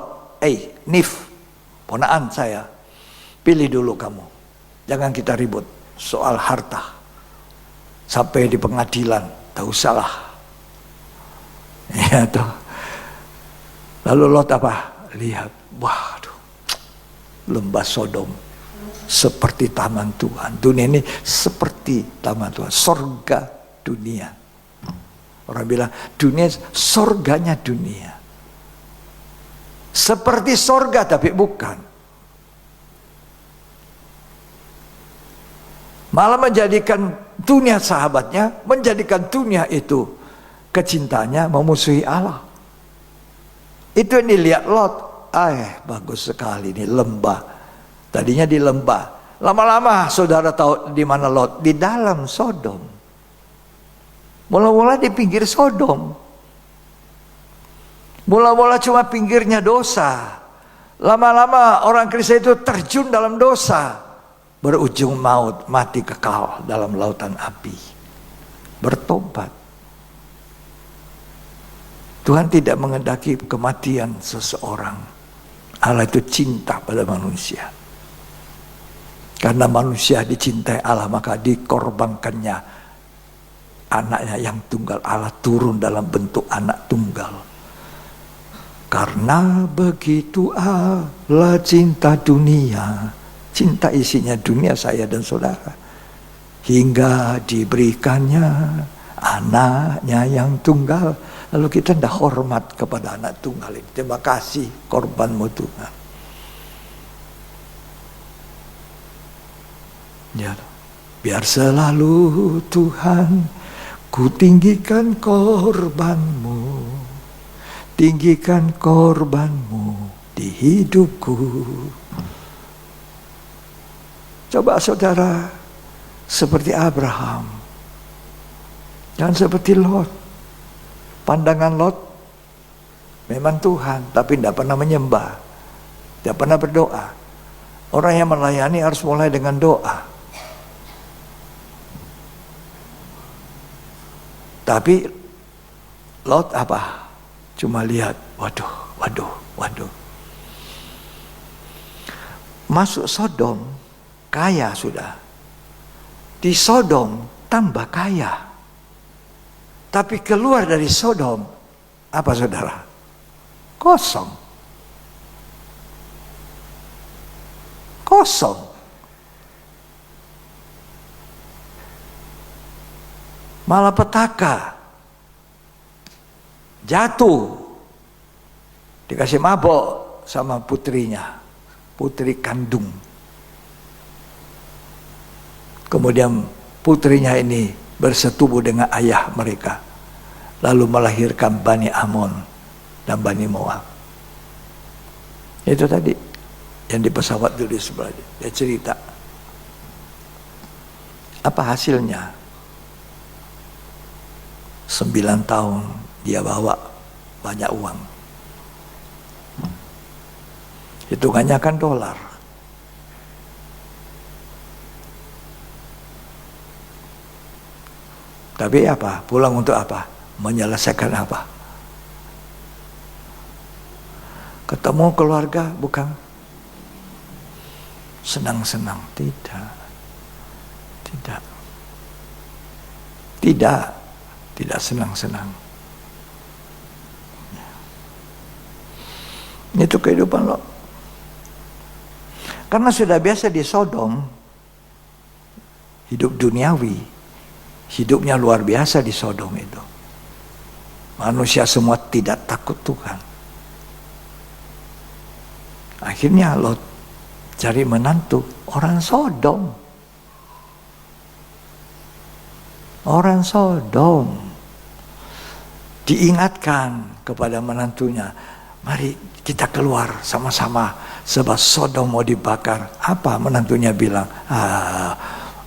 Nif, ponaan saya, pilih dulu kamu. Jangan kita ribut soal harta. Sampai di pengadilan, tak usahlah. Ya tuh. Lalu Lot apa? Lihat, waduh, lembah Sodom seperti taman Tuhan. Dunia ini seperti taman Tuhan, sorga dunia. Orang bilang dunia sorganya dunia. Seperti sorga tapi bukan. Malah menjadikan dunia sahabatnya, menjadikan dunia itu kecintanya memusuhi Allah. Itu yang dilihat Lot. Bagus sekali ini lembah. Tadinya di lembah. Lama-lama saudara tahu di mana Lot? Di dalam Sodom. Mula-mula di pinggir Sodom. Mula-mula cuma pinggirnya dosa. Lama-lama orang Kristen itu terjun dalam dosa. Berujung maut, mati kekal dalam lautan api. Bertobat. Tuhan tidak mengendaki kematian seseorang. Allah itu cinta pada manusia. Karena manusia dicintai Allah, maka dikorbankannya anaknya yang tunggal. Allah turun dalam bentuk anak tunggal. Karena begitu Allah cinta dunia. Cinta isinya dunia, saya dan saudara. Hingga diberikannya anaknya yang tunggal. Lalu kita tidak hormat kepada anak tunggal ini. Terima kasih korbanmu Tuhan. Ya, biar selalu Tuhan ku tinggikan korbanmu. Tinggikan korbanmu di hidupku. Coba saudara seperti Abraham. Jangan seperti Lot. Pandangan Lot memang Tuhan, tapi tidak pernah menyembah, tidak pernah berdoa. Orang yang melayani harus mulai dengan doa. Tapi Lot apa? Cuma lihat, waduh. Masuk Sodom, kaya sudah. Di Sodom tambah kaya. Tapi keluar dari Sodom, apa saudara? Kosong. Malapetaka. Jatuh. Dikasih mabok sama putrinya. Putri kandung. Kemudian putrinya ini bersetubuh dengan ayah mereka. Lalu melahirkan Bani Amon dan Bani Moab. Itu tadi yang di pesawat dulu di sebelah dia cerita. Apa hasilnya? 9 tahun dia bawa banyak uang. Hitungannya kan dolar. Tapi apa? Pulang untuk apa? Menyelesaikan apa? Ketemu keluarga bukan senang-senang. Tidak senang-senang. Itu kehidupan lo. Karena sudah biasa di Sodom, hidup duniawi, hidupnya luar biasa di Sodom itu. Manusia semua tidak takut Tuhan. Akhirnya Lot cari menantu orang Sodom. Orang Sodom. Diingatkan kepada menantunya, mari kita keluar sama-sama sebab Sodom mau dibakar. Apa menantunya bilang?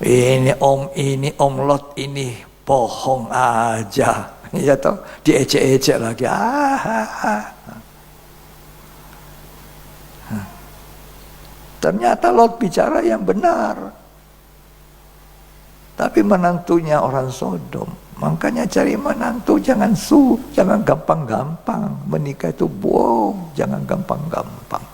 Ini om Lot ini bohong aja. Ya toh, diecek-ecek lagi. Ternyata Lot bicara yang benar. Tapi menantunya orang Sodom. Makanya cari menantu jangan gampang-gampang. Menikah itu bohong, jangan gampang-gampang.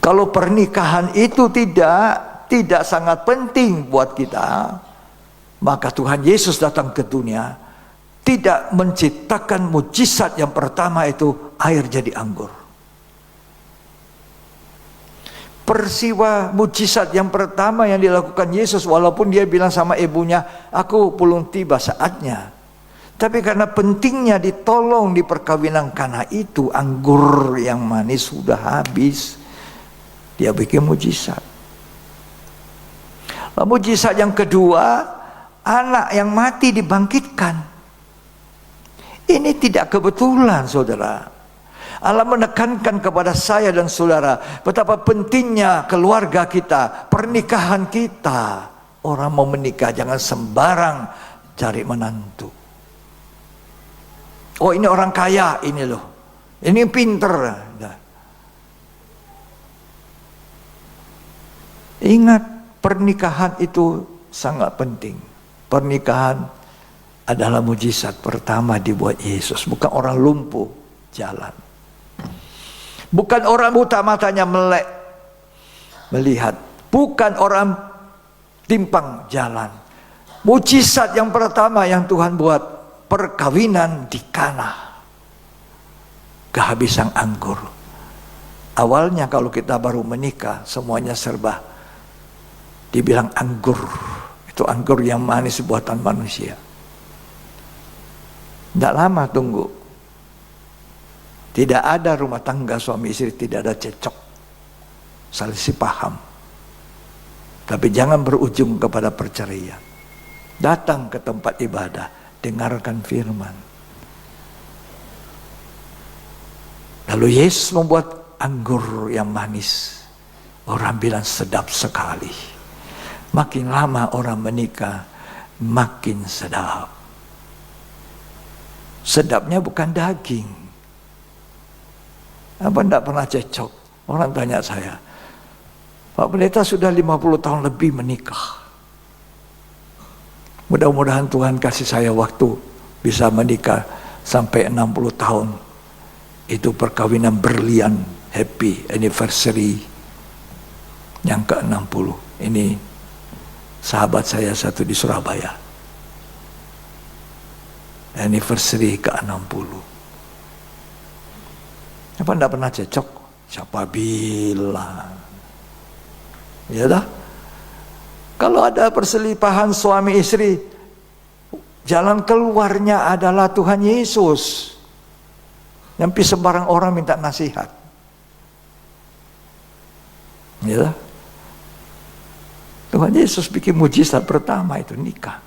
Kalau pernikahan itu tidak sangat penting buat kita, maka Tuhan Yesus datang ke dunia tidak menciptakan mujizat yang pertama itu air jadi anggur. Peristiwa mujizat yang pertama yang dilakukan Yesus, walaupun dia bilang sama ibunya, aku belum tiba saatnya. Tapi karena pentingnya ditolong di perkawinan Kana itu, anggur yang manis sudah habis. Dia bikin mujizat. Lalu mujizat yang kedua, anak yang mati dibangkitkan. Ini tidak kebetulan, saudara. Allah menekankan kepada saya dan saudara betapa pentingnya keluarga kita, pernikahan kita. Orang mau menikah jangan sembarang cari menantu. Oh, ini orang kaya ini loh. Ini pinter. Ingat, pernikahan itu sangat penting. Pernikahan adalah mujizat pertama dibuat Yesus. Bukan orang lumpuh jalan. Bukan orang buta matanya melek melihat. Bukan orang timpang jalan. Mujizat yang pertama yang Tuhan buat, perkawinan di Kana. Kehabisan anggur. Awalnya kalau kita baru menikah, semuanya serba dibilang anggur. Itu anggur yang manis buatan manusia. Tidak lama tunggu. Tidak ada rumah tangga suami istri tidak ada cecok, selisih paham. Tapi jangan berujung kepada perceraian. Datang ke tempat ibadah, dengarkan firman. Lalu Yesus membuat anggur yang manis. Orang bilang sedap sekali. Makin lama orang menikah, makin sedap. Sedapnya bukan daging. Apa enggak pernah cecok? Orang tanya saya, Pak Pendeta sudah 50 tahun lebih menikah. Mudah-mudahan Tuhan kasih saya waktu bisa menikah sampai 60 tahun. Itu perkawinan berlian, happy anniversary yang ke-60. Ini sahabat saya satu di Surabaya. Anniversary ke-60. Apa enggak pernah cocok? Siapa bilang? Ya dah. Kalau ada perselipahan suami istri, jalan keluarnya adalah Tuhan Yesus. Nyampe sembarang orang minta nasihat. Ya. Tuhan Yesus bikin mujizat pertama itu nikah.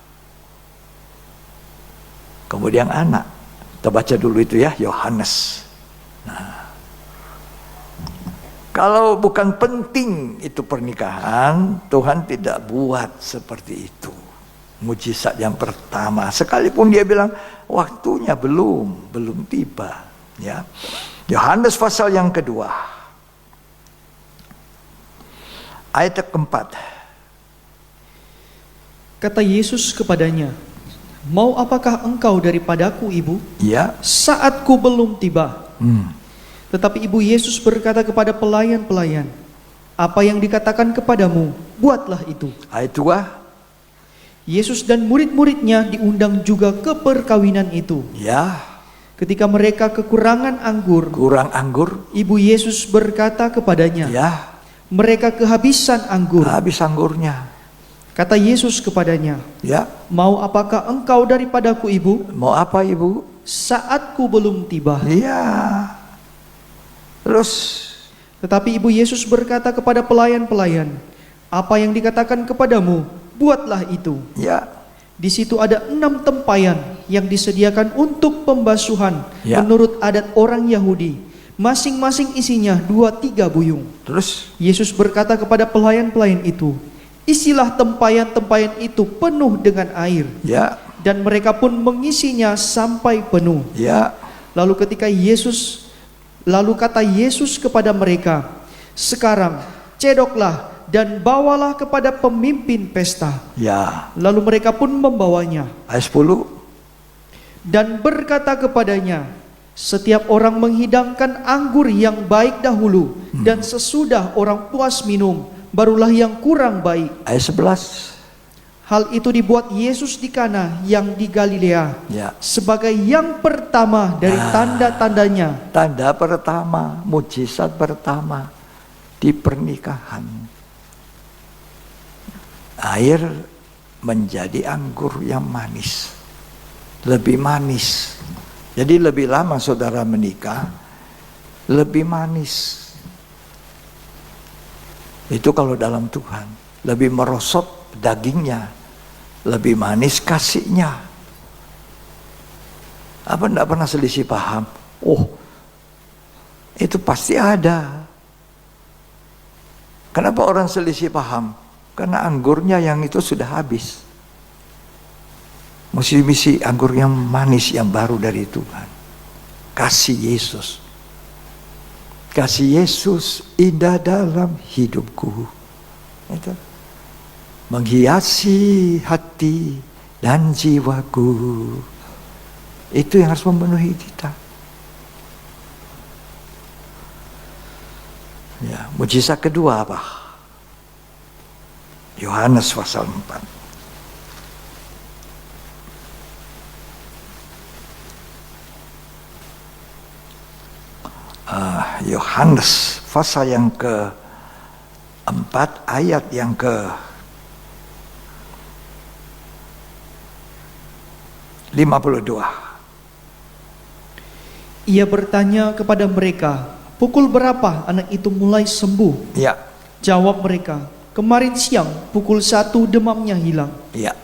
Kemudian anak. Kita baca dulu itu ya, Yohanes. Nah, kalau bukan penting itu pernikahan, Tuhan tidak buat seperti itu. Mujizat yang pertama, sekalipun dia bilang waktunya belum tiba. Ya, Yohanes pasal yang kedua, ayat keempat. Kata Yesus kepadanya, "Mau apakah engkau daripadaku, ibu? Ya. Saatku belum tiba." Tetapi ibu Yesus berkata kepada pelayan-pelayan, "Apa yang dikatakan kepadamu, buatlah itu." Ayat 2. Yesus dan murid-muridnya diundang juga ke perkawinan itu. Ya. Ketika mereka kekurangan anggur, Kurang anggur. ibu Yesus berkata kepadanya, Ya. "Mereka kehabisan anggur." Habis anggurnya. Kata Yesus kepadanya, Ya. "Mau apakah engkau daripadaku, ibu? Mau apa ibu? Saatku belum tiba." Iya. Terus. Tetapi ibu Yesus berkata kepada pelayan-pelayan, "Apa yang dikatakan kepadamu, buatlah itu." Ya. Di situ ada 6 tempayan yang disediakan untuk pembasuhan Ya. menurut adat orang Yahudi. Masing-masing isinya 2-3 buyung. Terus. Yesus berkata kepada pelayan-pelayan itu, "Isilah tempayan-tempayan itu penuh dengan air." Ya. Dan mereka pun mengisinya sampai penuh. Ya. Lalu kata Yesus kepada mereka, "Sekarang cedoklah dan bawalah kepada pemimpin pesta." Ya. Lalu mereka pun membawanya. Ayat 10. Dan berkata kepadanya, "Setiap orang menghidangkan anggur yang baik dahulu, dan sesudah orang puas minum, barulah yang kurang baik." Ayat 11. Hal itu dibuat Yesus di Kana yang di Galilea, Ya. sebagai yang pertama dari tanda-tandanya. Tanda pertama, mujizat pertama di pernikahan. Air menjadi anggur yang manis. Lebih manis. Jadi lebih lama saudara menikah, lebih manis. Itu kalau dalam Tuhan. Lebih merosot dagingnya. Lebih manis kasihnya. Apa enggak pernah selisih paham? Oh, itu pasti ada. Kenapa orang selisih paham? Karena anggurnya yang itu sudah habis. Mesti anggur yang manis yang baru dari Tuhan. Kasih Yesus. Kasih Yesus indah dalam hidupku. Itu. Menghiasi hati dan jiwaku. Itu yang harus memenuhi kita. Ya, mujizat kedua apa? Yohanes pasal 4. Yohanes pasal yang ke-4 ayat yang ke-52. Ia bertanya kepada mereka, "Pukul berapa anak itu mulai sembuh?" Ya. Jawab mereka, "Kemarin siang pukul 1 demamnya hilang." Ya.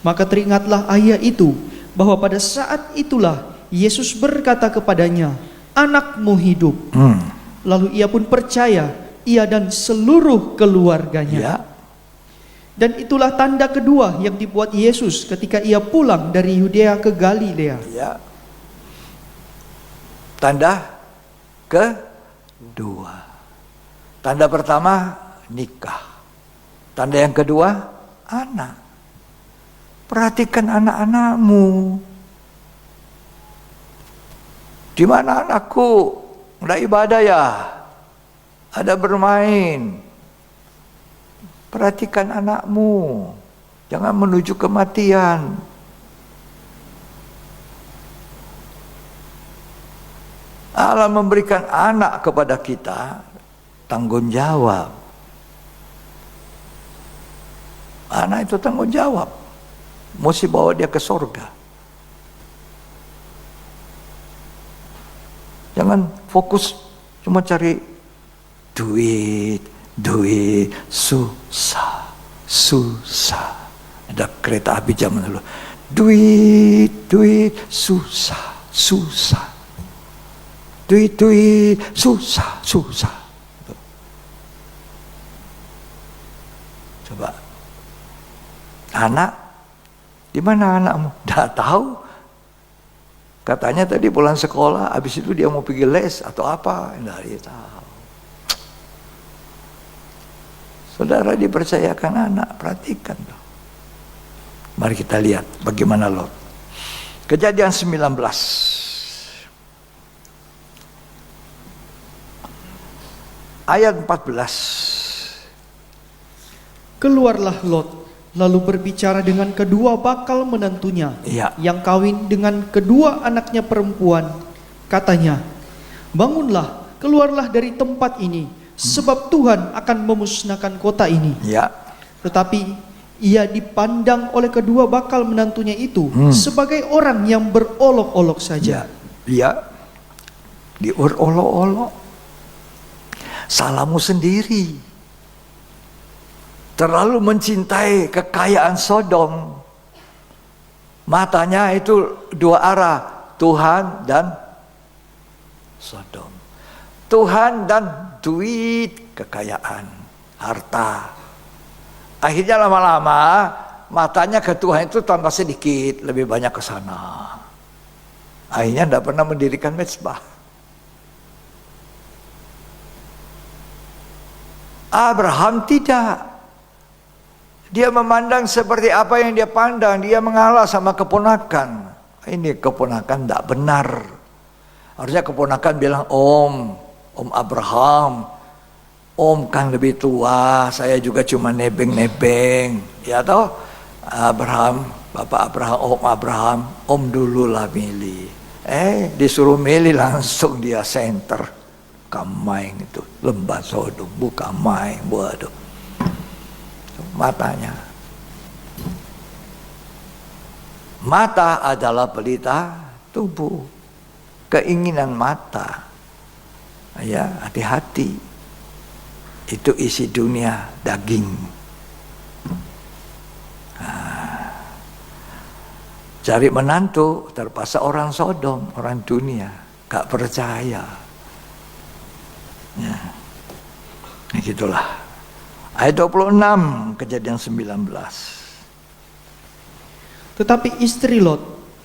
Maka teringatlah ayah itu bahwa pada saat itulah Yesus berkata kepadanya, "Anakmu hidup." Lalu ia pun percaya, ia dan seluruh keluarganya. Ya. Dan itulah tanda kedua yang dibuat Yesus ketika ia pulang dari Yudea ke Galilea. Ya. Tanda kedua. Tanda pertama nikah. Tanda yang kedua anak. Perhatikan anak-anakmu. Di mana anakku? Nggak ibadah ya? Ada bermain. Perhatikan anakmu. Jangan menuju kematian. Allah memberikan anak kepada kita, tanggung jawab. Anak itu tanggung jawab. Mesti bawa dia ke surga. Jangan fokus cuma cari duit, susah. Ada kereta api zaman dulu. Duit, susah. Duit, susah. Coba. Anak, di mana anakmu? Nggak tahu. Katanya tadi pulang sekolah, habis itu dia mau pergi les atau apa? Nggak dia tahu. Saudara dipercayakan anak, perhatikan dong. Mari kita lihat bagaimana Lot. Kejadian 19. Ayat 14. Keluarlah Lot, lalu berbicara dengan kedua bakal menantunya, Iya. yang kawin dengan kedua anaknya perempuan. Katanya, bangunlah, keluarlah dari tempat ini, sebab Tuhan akan memusnahkan kota ini. Ya. Tetapi ia dipandang oleh kedua bakal menantunya itu sebagai orang yang berolok-olok saja. Dia diolok-olok. Salahmu sendiri. Terlalu mencintai kekayaan Sodom. Matanya itu dua arah, Tuhan dan Sodom. Tuhan dan duit, kekayaan, harta. Akhirnya lama-lama matanya ke Tuhan itu tambah sedikit, lebih banyak ke sana. Akhirnya tidak pernah mendirikan mezbah. Abraham tidak. Dia memandang seperti apa yang dia pandang. Dia mengalah sama keponakan. Ini keponakan tidak benar. Harusnya keponakan bilang, Om Abraham, Om kan lebih tua, saya juga cuma nebeng-nebeng. Ya toh, Abraham, Bapak Abraham, Om Abraham, Om dulu lah milih. Disuruh milih langsung dia senter. Kamaing itu, lembah Sodom, bukan main, waduh. Matanya. Mata adalah pelita tubuh. Keinginan mata. Ya, hati-hati. Itu isi dunia, daging. Cari menantu, terpaksa orang Sodom, orang dunia. Gak percaya. Ya. Gitulah. Ayat 26, Kejadian 19. Tetapi istri Lot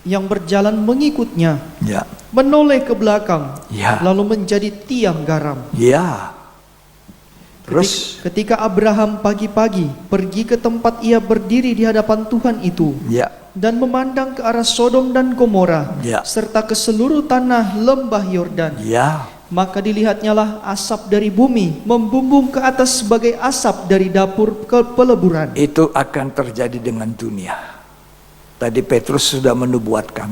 yang berjalan mengikutnya Ya. menoleh ke belakang, Ya. lalu menjadi tiang garam. Ya. Terus Ketika Abraham pagi-pagi pergi ke tempat ia berdiri di hadapan Tuhan itu, ya. dan memandang ke arah Sodom dan Gomora, Ya. serta ke seluruh tanah lembah Yordan, Ya. maka dilihatnyalah asap dari bumi membumbung ke atas sebagai asap dari dapur ke peleburan. Itu akan terjadi dengan dunia. Tadi Petrus sudah menubuatkan.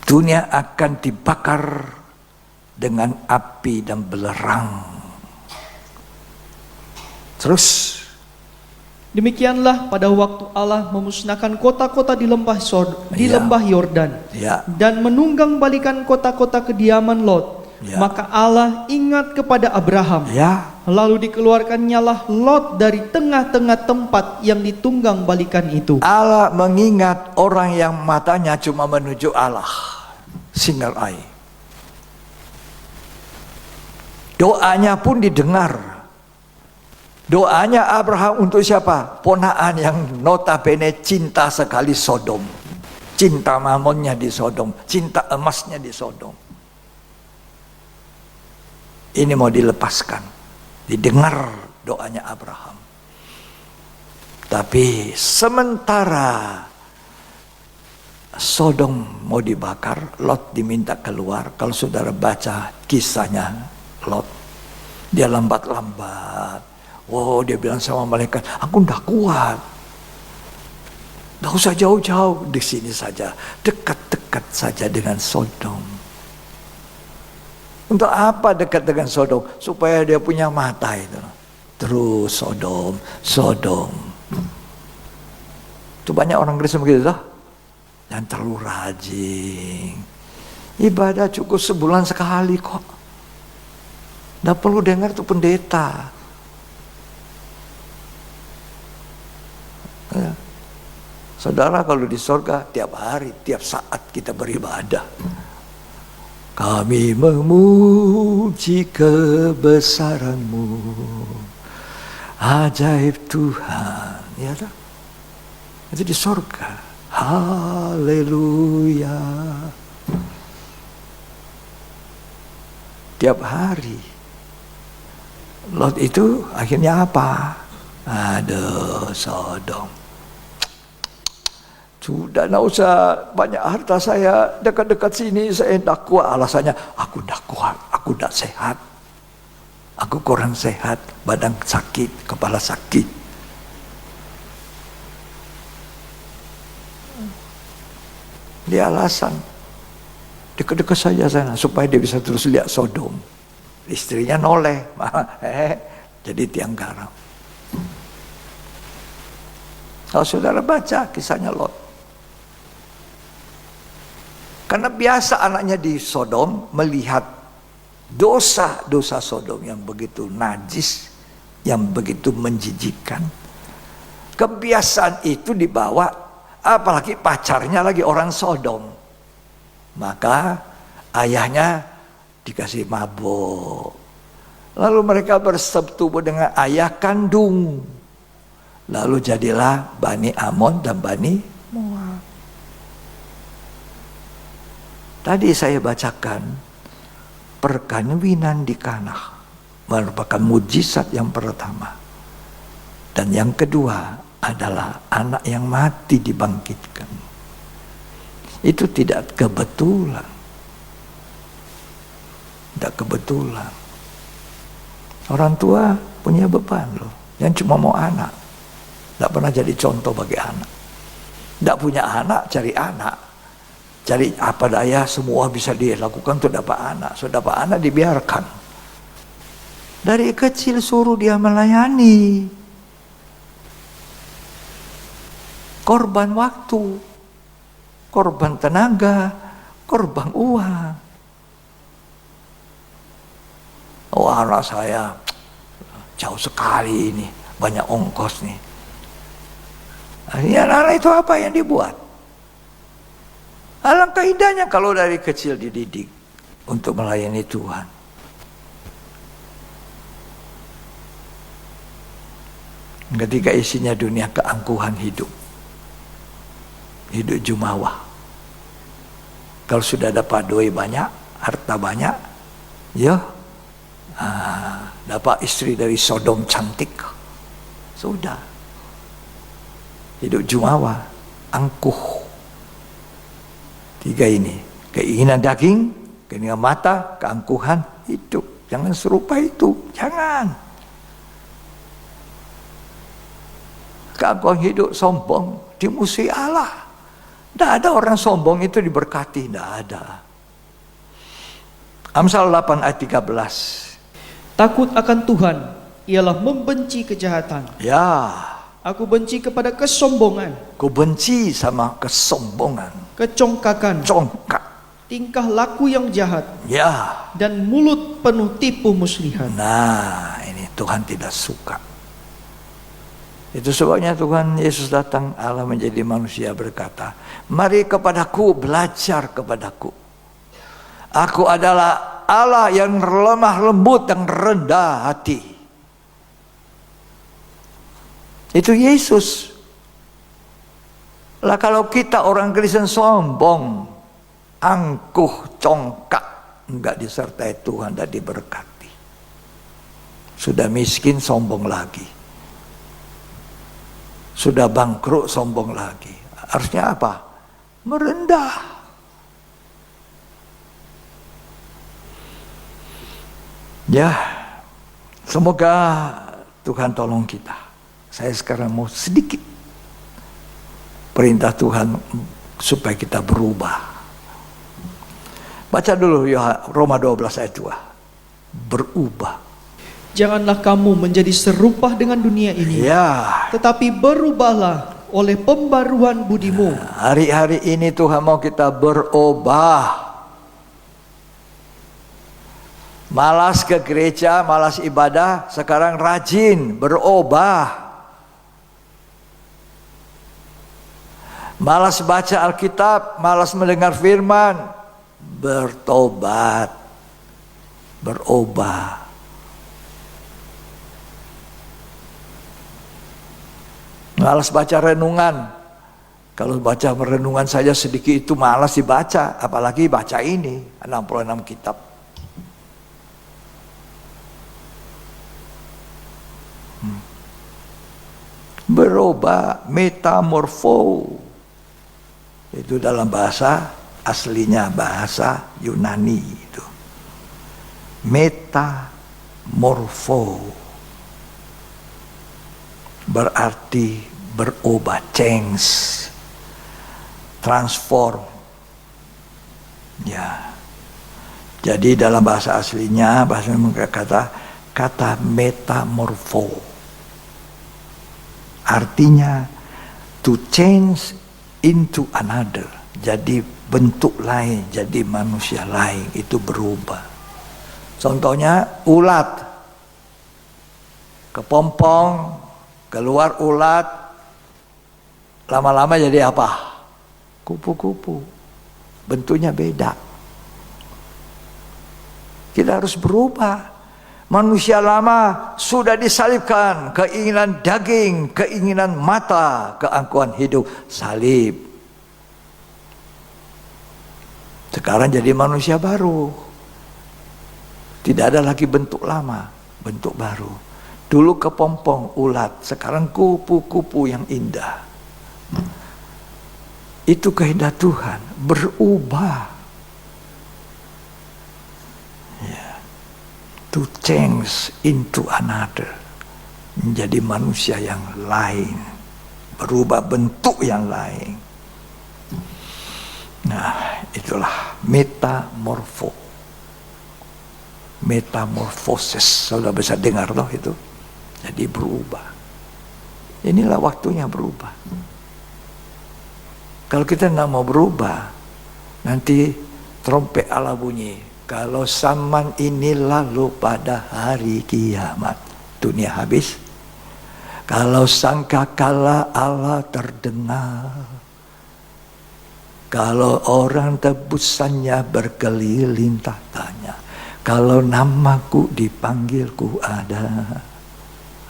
Dunia akan dibakar dengan api dan belerang. Terus Demikianlah pada waktu Allah memusnahkan kota-kota di lembah Ya. lembah Yordan, ya, dan menunggang balikan kota-kota kediaman Lot. Ya. Maka Allah ingat kepada Abraham. ya, Lalu dikeluarkannyalah Lot dari tengah-tengah tempat yang ditunggang balikan itu. Allah mengingat orang yang matanya cuma menuju Allah. Single eye. Doanya pun didengar. Doanya Abraham untuk siapa? Ponaan yang notabene cinta sekali Sodom. Cinta mamonnya di Sodom, cinta emasnya di Sodom. Ini mau dilepaskan. Didengar doanya Abraham. Tapi sementara Sodom mau dibakar, Lot diminta keluar. Kalau saudara baca kisahnya Lot, dia lambat-lambat. Oh, dia bilang sama malaikat, aku ndak kuat. Nggak usah jauh-jauh, di sini saja, dekat-dekat saja dengan Sodom. Untuk apa dekat dengan Sodom? Supaya dia punya mata itu. Terus Sodom, Sodom. Itu banyak orang Kristen begitu toh. Jangan terlalu rajin. Ibadah cukup sebulan sekali kok. Nggak perlu dengar tuh pendeta. Ya. Saudara kalau di sorga tiap hari, tiap saat kita beribadah. Kami memuji kebesaran-Mu, ajaib Tuhan. Ya tak? Itu di sorga. Haleluya. Tiap hari. Lot itu akhirnya apa? Aduh, Sodom. Sudah tidak usah banyak harta saya, dekat-dekat sini saya tidak kuat. Alasannya, aku tidak kuat, aku tidak sehat. Aku kurang sehat, badan sakit, kepala sakit. Dia alasan, dekat-dekat saja sana, supaya dia bisa terus lihat Sodom. Istrinya noleh, jadi tiang garam. Kalau saudara baca kisahnya Lot. Karena biasa anaknya di Sodom melihat dosa-dosa Sodom yang begitu najis, yang begitu menjijikkan. Kebiasaan itu dibawa, apalagi pacarnya lagi orang Sodom. Maka ayahnya dikasih mabuk. Lalu mereka bersetubuh dengan ayah kandung. Lalu jadilah Bani Amon dan Bani Moab. Tadi saya bacakan perkawinan di Kanah merupakan mujizat yang pertama. Dan yang kedua adalah anak yang mati dibangkitkan. Itu tidak kebetulan. Tidak kebetulan. Orang tua punya beban loh. Yang cuma mau anak. Tidak pernah jadi contoh bagi anak. Tidak punya anak, cari anak. Cari apa daya semua bisa dilakukan untuk dapat anak. Sudah dapat anak dibiarkan. Dari kecil suruh dia melayani. Korban waktu. Korban tenaga. Korban uang. Oh, anak saya jauh sekali ini. Banyak ongkos nih. Akhirnya anak itu apa yang dibuat? Alangkah indahnya kalau dari kecil dididik untuk melayani Tuhan. Ketika isinya dunia keangkuhan hidup. Hidup jumawa. Kalau sudah dapat duit banyak, harta banyak, ya, dapat istri dari Sodom cantik, sudah. Hidup jumawa, angkuh. Tiga ini, keinginan daging, keinginan mata, keangkuhan hidup. Jangan serupa itu, jangan. Keangkuhan hidup sombong, dimusuhi Allah. Tidak ada orang sombong itu diberkati, tidak ada. Amsal 8 ayat 13. Takut akan Tuhan ialah membenci kejahatan. Ya. Aku benci kepada kesombongan. Ku benci sama kesombongan. Kecongkakan. Congkak. Tingkah laku yang jahat. Ya. Dan mulut penuh tipu muslihat. Nah, ini Tuhan tidak suka. Itu sebabnya Tuhan Yesus datang, Allah menjadi manusia berkata, mari kepadaku, belajar kepadaku. Aku adalah Allah yang lemah lembut dan rendah hati. Itu Yesus. Lah kalau kita orang Kristen sombong, angkuh, congkak, enggak disertai Tuhan dan diberkati. Sudah miskin sombong lagi. Sudah bangkrut sombong lagi. Harusnya apa? Merendah. Ya, semoga Tuhan tolong kita. Saya sekarang mau sedikit perintah Tuhan supaya kita berubah. Baca dulu Roma 12 ayat 2. Berubah. Janganlah kamu menjadi serupa dengan dunia ini, Ya. tetapi berubahlah oleh pembaruan budimu. Hari-hari ini Tuhan mau kita berubah. Malas ke gereja, malas ibadah, sekarang rajin berubah. Malas baca Alkitab, malas mendengar firman, bertobat, berubah. Malas baca renungan. Kalau baca renungan saja sedikit itu malas dibaca, apalagi baca ini 66 kitab. Berubah, metamorfo. Itu dalam bahasa aslinya, bahasa Yunani itu. Metamorfo. Berarti berubah, change, transform. Ya. Jadi dalam bahasa aslinya, bahasa kata metamorfo. Artinya to change into another. Jadi bentuk lain, jadi manusia lain, itu berubah. Contohnya ulat. Kepompong, keluar ulat, lama-lama jadi apa? Kupu-kupu. Bentuknya beda. Kita harus berubah. Manusia lama sudah disalibkan, keinginan daging, keinginan mata, keangkuhan hidup, salib. Sekarang jadi manusia baru. Tidak ada lagi bentuk lama, bentuk baru. Dulu kepompong, ulat, sekarang kupu-kupu yang indah. Itu kehendak Tuhan, berubah. To change into another. Menjadi manusia yang lain. Berubah bentuk yang lain. Nah, itulah metamorfo. Metamorfosis. Sudah bisa dengar loh itu. Jadi berubah. Inilah waktunya berubah. Kalau kita tidak mau berubah, nanti trompet Allah bunyi. Kalau zaman ini lalu pada hari kiamat, dunia habis. Kalau sangkakala Allah terdengar, kalau orang tebusannya berkeliling tatanya, kalau namaku dipanggilku ada.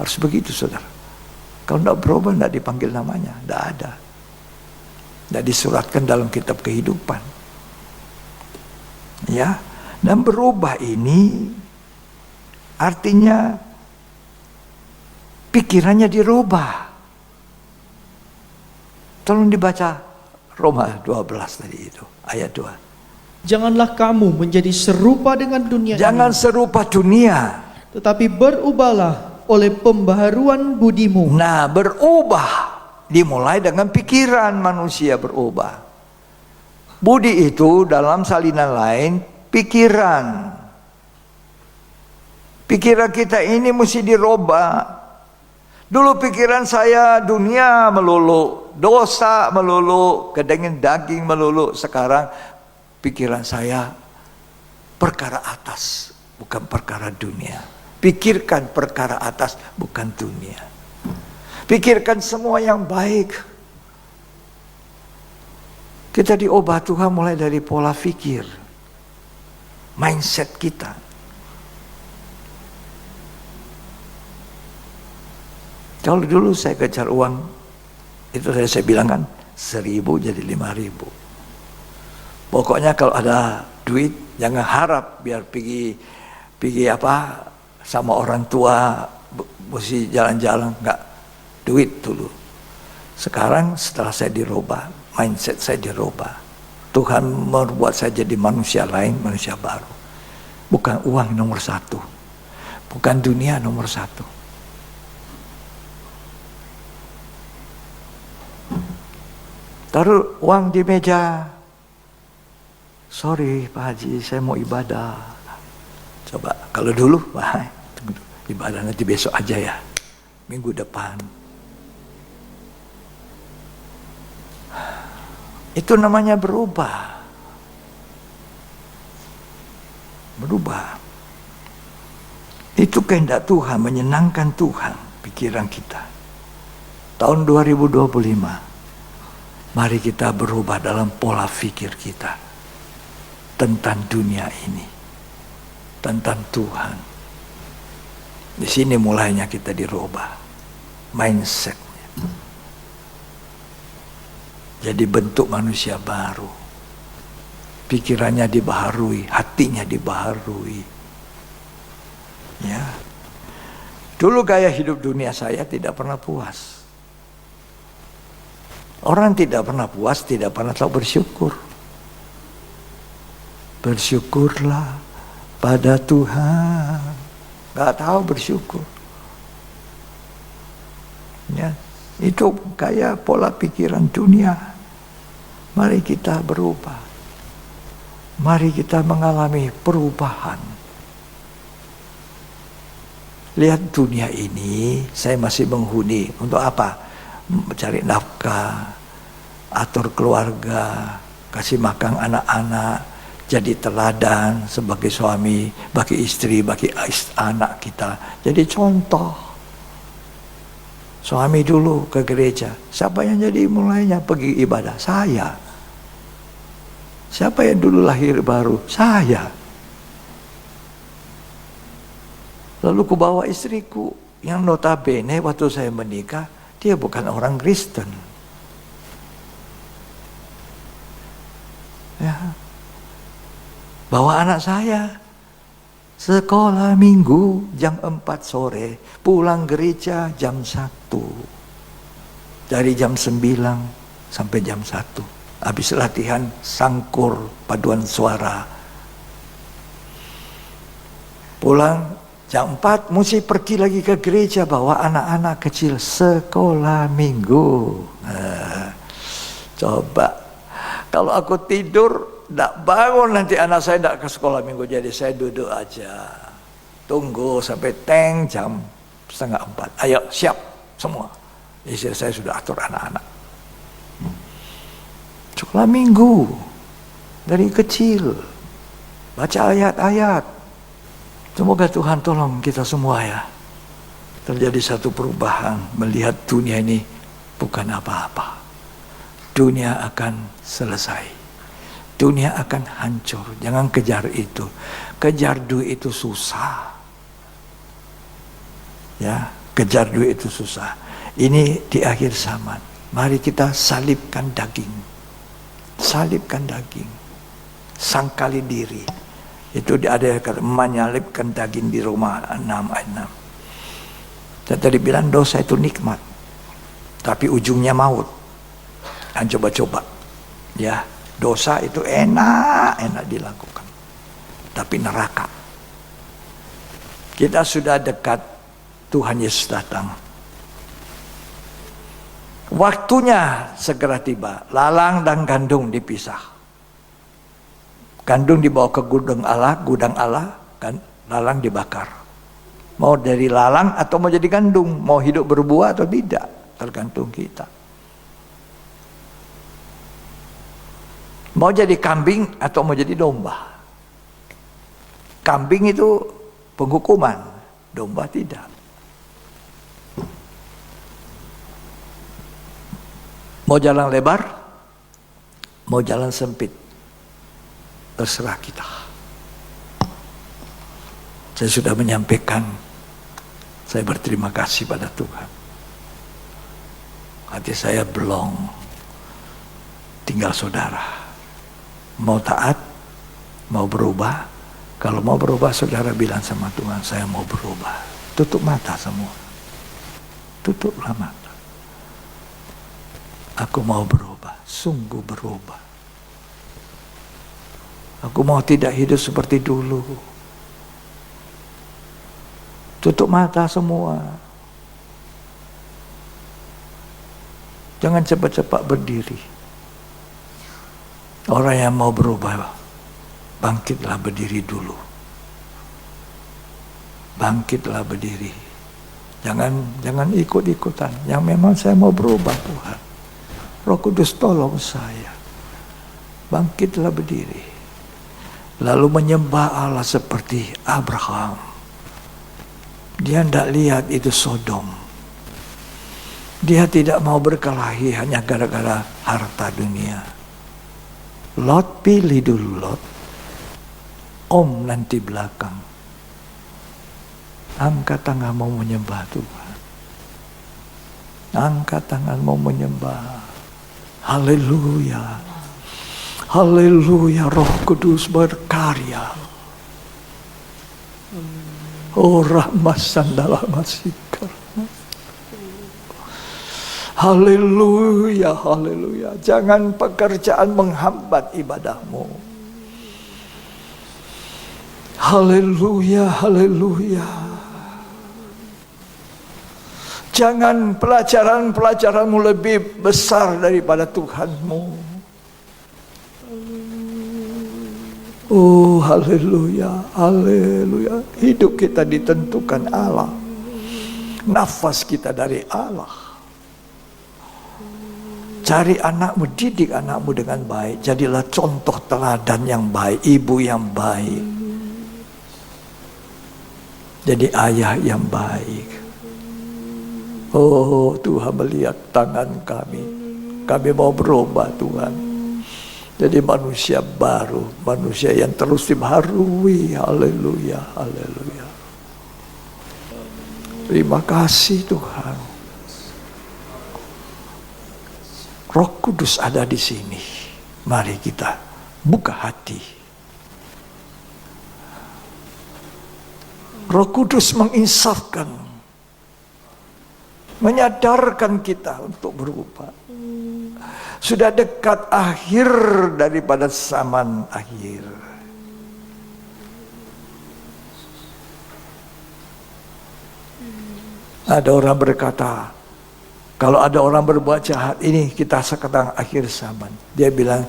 Harus begitu saudara. Kalau tidak berubah, tidak dipanggil namanya, tidak ada. Tidak disuratkan dalam kitab kehidupan. Ya. Dan berubah ini artinya pikirannya dirubah. Tolong dibaca Roma 12 tadi itu, ayat 2. Janganlah kamu menjadi serupa dengan dunia Jangan ini, serupa dunia. tetapi berubahlah oleh pembaharuan budimu. Nah, berubah dimulai dengan pikiran manusia berubah. Budi itu dalam salinan lain pikiran. Pikiran kita ini mesti dirubah. Dulu pikiran saya dunia melulu, dosa melulu, kedengin daging melulu. Sekarang pikiran saya perkara atas, bukan perkara dunia. Pikirkan perkara atas, bukan dunia. Pikirkan semua yang baik. Kita diubah Tuhan mulai dari pola pikir. Mindset kita. Kalau dulu saya kejar uang, itu saya bilang kan 1.000 jadi 5.000. Pokoknya kalau ada duit jangan harap biar pergi apa sama orang tua mesti jalan-jalan, enggak, duit dulu. Sekarang setelah saya dirubah, mindset saya dirubah, Tuhan membuat saya jadi manusia lain, manusia baru. Bukan uang nomor satu, bukan dunia nomor satu. Taruh uang di meja. Sorry Pak Haji, saya mau ibadah. Coba kalau dulu, wah, ibadah nanti besok aja ya, minggu depan. Itu namanya berubah. Berubah. Itu kehendak Tuhan, menyenangkan Tuhan pikiran kita. Tahun 2025. Mari kita berubah dalam pola pikir kita tentang dunia ini, tentang Tuhan. Di sini mulainya kita dirubah mindsetnya. Jadi bentuk manusia baru, pikirannya dibaharui, hatinya dibaharui. Ya, dulu gaya hidup dunia saya tidak pernah puas. Orang tidak pernah puas, tidak pernah tahu bersyukur. Bersyukurlah pada Tuhan. Gak tahu bersyukur. Ya, itu kayak pola pikiran dunia. Mari kita berubah. Mari kita mengalami perubahan. Lihat dunia ini, saya masih menghuni. Untuk apa? Mencari nafkah, atur keluarga, kasih makan anak-anak, jadi teladan sebagai suami, bagi istri, bagi anak kita. Jadi contoh. Suami dulu ke gereja. Siapa yang jadi mulainya pergi ibadah? Saya. Siapa yang dulu lahir baru? Saya. Lalu ku bawa istriku yang notabene waktu saya menikah, dia bukan orang Kristen. Ya. Bawa anak saya sekolah minggu jam 4 sore, pulang gereja jam 1. Dari jam 9 sampai jam 1. Habis latihan sangkur paduan suara. Pulang jam 4 mesti pergi lagi ke gereja bawa anak-anak kecil sekolah minggu. Coba kalau aku tidur tidak bangun nanti anak saya tidak ke sekolah minggu, jadi saya duduk aja tunggu sampai jam 3:30. Ayo siap semua. Istri saya sudah atur anak-anak. Sekolah minggu dari kecil baca ayat-ayat. Semoga Tuhan tolong kita semua ya. Terjadi satu perubahan, melihat dunia ini bukan apa-apa. Dunia akan selesai. Dunia akan hancur. Jangan kejar itu. Kejar duit itu susah. Ya, kejar duit itu susah. Ini di akhir zaman. Mari kita salibkan daging. Salibkan daging. Sangkali diri. Itu ada kata menyalibkan daging di Roma 6 ayat 6. Saya tadi bilang dosa itu nikmat, tapi ujungnya maut. Dan coba-coba, ya dosa itu enak dilakukan, tapi neraka. Kita sudah dekat, Tuhan Yesus datang. Waktunya segera tiba, lalang dan gandum dipisah. Gandum dibawa ke gudang Allah, kan lalang dibakar. Mau dari lalang atau mau jadi gandum, mau hidup berbuah atau tidak, tergantung kita. Mau jadi kambing atau mau jadi domba. Kambing itu penghukuman, domba tidak. Mau jalan lebar, mau jalan sempit, terserah kita. Saya sudah menyampaikan, saya berterima kasih pada Tuhan. hati saya belum. Tinggal saudara. Mau taat, mau berubah. Kalau mau berubah, saudara bilang sama Tuhan, saya mau berubah. Tutup mata semua. Tutuplah mata. Aku mau berubah, sungguh berubah. Aku mau tidak hidup seperti dulu. Tutup mata semua. Jangan cepat-cepat berdiri. Orang yang mau berubah, bangkitlah berdiri dulu. Bangkitlah berdiri. Jangan ikut-ikutan. Yang memang saya mau berubah, Tuhan. Roh Kudus tolong saya. Bangkitlah berdiri. Lalu menyembah Allah seperti Abraham. Dia tidak lihat itu Sodom. Dia tidak mau berkelahi hanya gara-gara harta dunia. Lot, pilih dulu Lot. Om nanti belakang. Angkat tangan mau menyembah Tuhan. Angkat tangan mau menyembah. Haleluya. Haleluya, Roh Kudus berkarya. Oh, rahmasandalah masikar. Haleluya, haleluya. Jangan pekerjaan menghambat ibadahmu. Haleluya, haleluya. Jangan pelajaran-pelajaranmu lebih besar daripada Tuhanmu. Oh, haleluya, haleluya. Hidup kita ditentukan Allah. Nafas kita dari Allah. Cari anakmu, didik anakmu dengan baik. Jadilah contoh teladan yang baik, ibu yang baik. Jadi ayah yang baik. Oh, Tuhan melihat tangan kami. Kami mau berubah, Tuhan. Jadi manusia baru, manusia yang terus dibaharui. Haleluya, haleluya. Terima kasih Tuhan. Roh Kudus ada di sini. Mari kita buka hati. Roh Kudus menginsafkan, menyadarkan kita untuk berubah. Sudah dekat akhir daripada zaman akhir. Ada orang berkata, kalau ada orang berbuat jahat, ini kita sekarang akhir zaman. Dia bilang,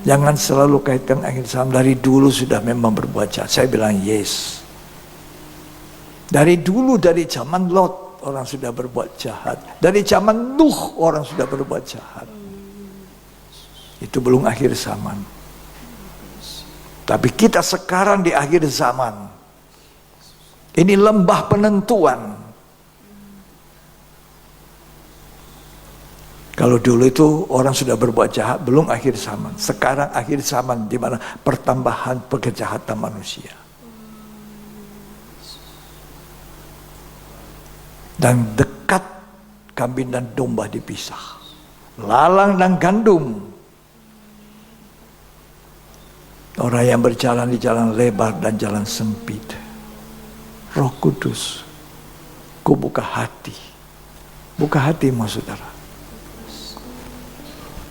jangan selalu kaitkan akhir zaman. Dari dulu sudah memang berbuat jahat. Saya bilang yes. Dari dulu, dari zaman Lot, orang sudah berbuat jahat. Dari zaman Nuh, orang sudah berbuat jahat. Itu belum akhir zaman. Tapi kita sekarang di akhir zaman. Ini lembah penentuan. Kalau dulu itu orang sudah berbuat jahat, belum akhir zaman. Sekarang akhir zaman, di mana pertambahan kejahatan manusia. Dan dekat kambing dan domba dipisah. Lalang dan gandum. Orang yang berjalan di jalan lebar dan jalan sempit. Roh Kudus, ku buka hati. Buka hatimu, saudara.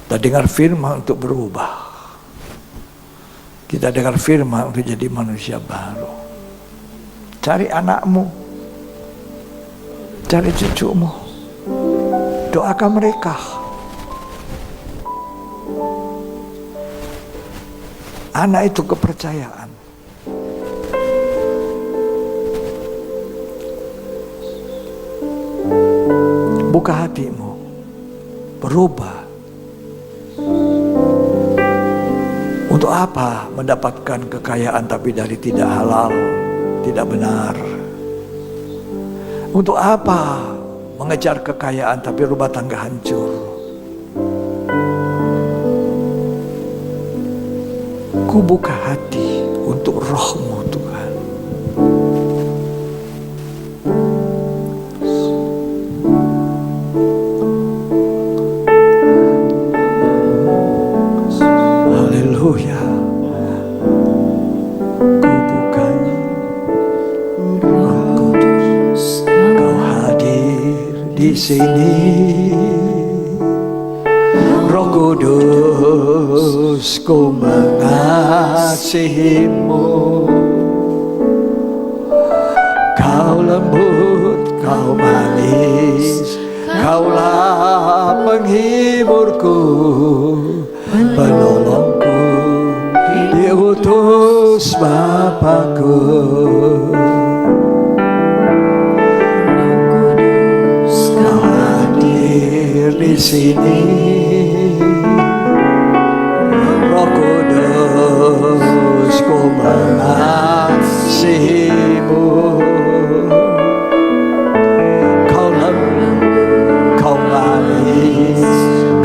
Kita dengar firman untuk berubah. Kita dengar firman untuk jadi manusia baru. Cari anakmu. Cari cucumu. Doakan mereka. Anak itu kepercayaan. Buka hatimu. Berubah. Untuk apa mendapatkan kekayaan tapi dari tidak halal, tidak benar? Untuk apa mengejar kekayaan tapi rumah tangga hancur? Ku buka hati untuk rohmu Tuhan. di sini. Roh Kudus, ku mengasihimu. Kau lembut, kau manis, Kaulah penghiburku, penolongku, diutus Bapakku. Kau hadir di sini, Roh Kudus, ku mengasihimu.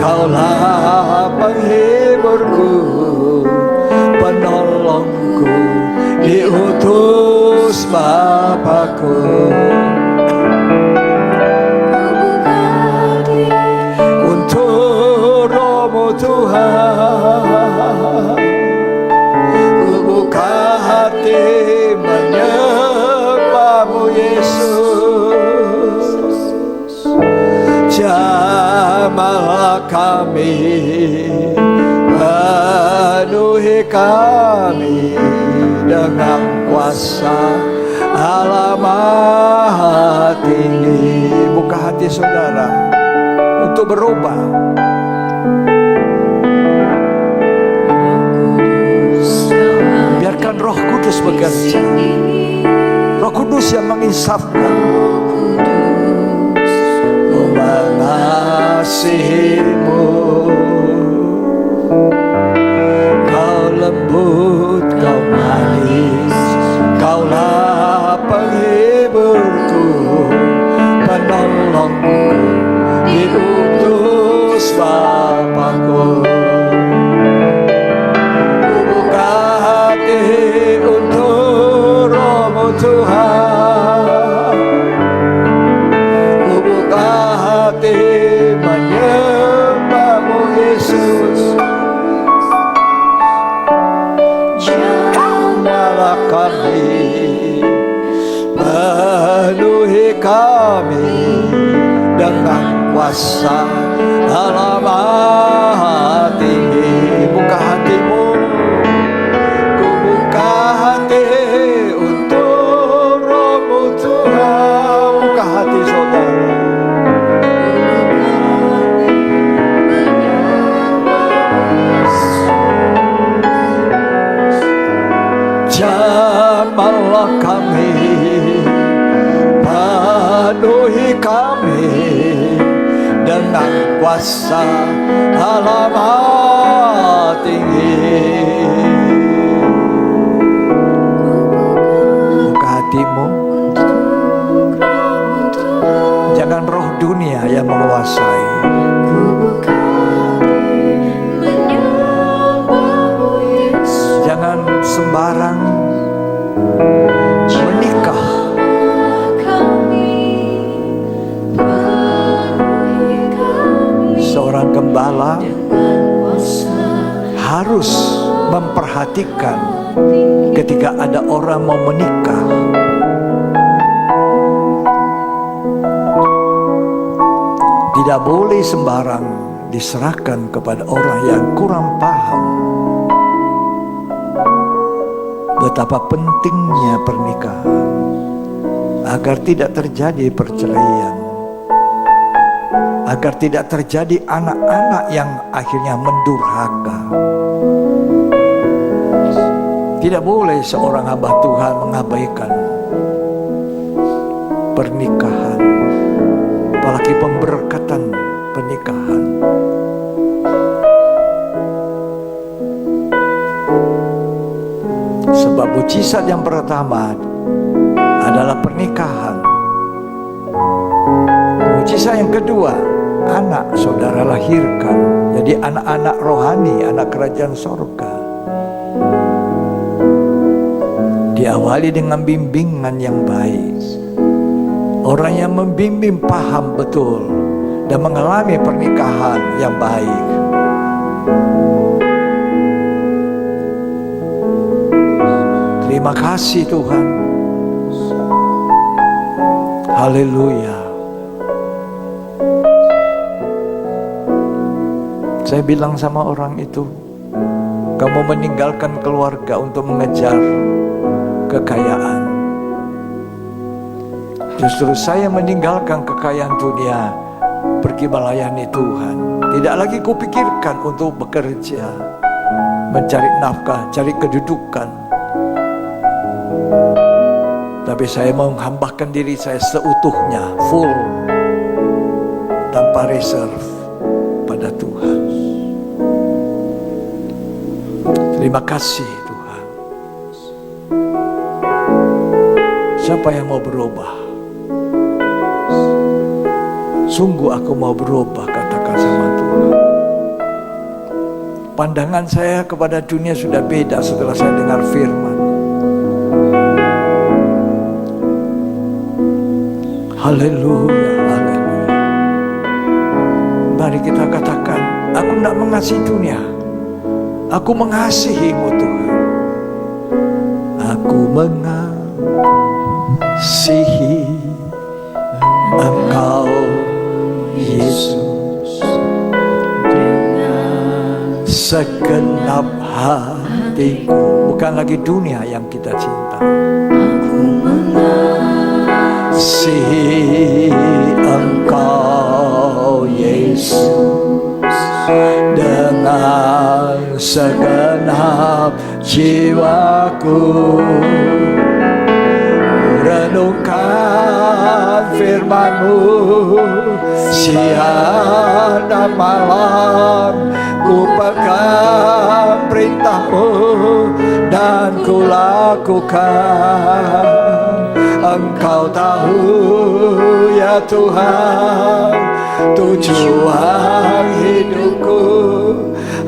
Kaulah penghiburku, penolongku, diutus Bapakku. Untuk Roh-Mu Tuhan, ku buka hati menyembah-Mu Yesus. Jamahlah kami, penuhi kami dengan kuasa Allah Maha Tinggi. Buka hati saudara untuk berubah. Biarkan Roh Kudus bekerja. Roh Kudus yang menginsafkan, mengasihimu. Kau lembut, kau manis, Kaulah penghiburku, penolongku, diutus Bapakku. Ku buka hati untuk Roh-Mu Tuhan, ku buka hati menyembah-Mu Yesus. Jamahlah kami, penuhi kami dengan kuasa Allah Maha Tinggi. Buka hatimu, ku buka hati untuk Roh-Mu Tuhan. Buka hati saudara. Jamahlah kami, penuhi kami dengan kuasa Allah Maha Tinggi. Buka hatimu, jangan roh dunia yang menguasai. Jangan sembarang menikah. Seorang gembala harus memperhatikan ketika ada orang mau menikah. Tidak boleh sembarang diserahkan kepada orang yang kurang paham betapa pentingnya pernikahan agar tidak terjadi perceraian, agar tidak terjadi anak-anak yang akhirnya mendurhaka. Tidak boleh seorang hamba Tuhan mengabaikan pernikahan, apalagi pemberkatan pernikahan. Sebab mujizat yang pertama adalah pernikahan. Mujizat yang kedua, anak saudara lahirkan. Jadi anak-anak rohani, anak kerajaan sorga. Diawali dengan bimbingan yang baik. Orang yang membimbing paham betul dan mengalami pernikahan yang baik. Terima kasih Tuhan. Haleluya. Saya bilang sama orang itu, kamu meninggalkan keluarga untuk mengejar kekayaan. Justru saya meninggalkan kekayaan dunia, pergi melayani Tuhan. Tidak lagi kupikirkan untuk bekerja, mencari nafkah, cari kedudukan. Tapi saya mau menghambakan diri saya seutuhnya, full, tanpa reserve pada Tuhan. Terima kasih Tuhan. Siapa yang mau berubah? Sungguh aku mau berubah, katakan sama Tuhan. Pandangan saya kepada dunia sudah beda setelah saya dengar firman. Haleluya, haleluya. Mari kita katakan, aku tidak mengasihi dunia, aku mengasihi-Mu Tuhan. Aku mengasihi Engkau Yesus dengan segenap hatiku. Bukan lagi dunia yang kita cinta. Aku mengasihi Engkau Yesus dengan segenap jiwaku. Renungkan firman-Mu siang dan malam, ku pegang perintah-Mu dan ku lakukan. Engkau tahu ya Tuhan, tujuan hidupku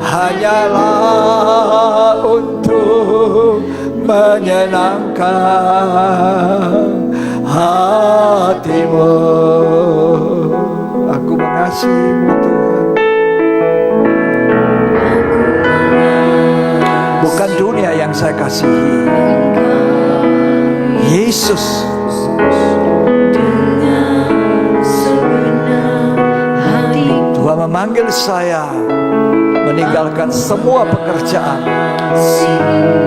hanyalah untuk menyenangkan hati-Mu. Aku mengasihi-Mu Tuhan. Bukan dunia yang saya kasihi, Yesus. Tuhan memanggil saya meninggalkan semua pekerjaan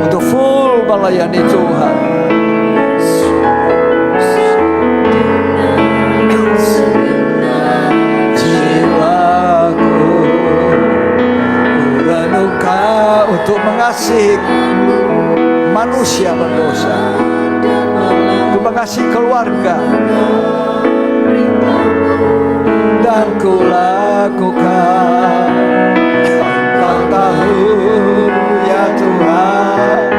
untuk full melayani Tuhan. Jiwaku renungkan untuk mengasihi manusia berdosa, untuk mengasihi keluarga, dan ku lakukan. Kau tahu ya Tuhan,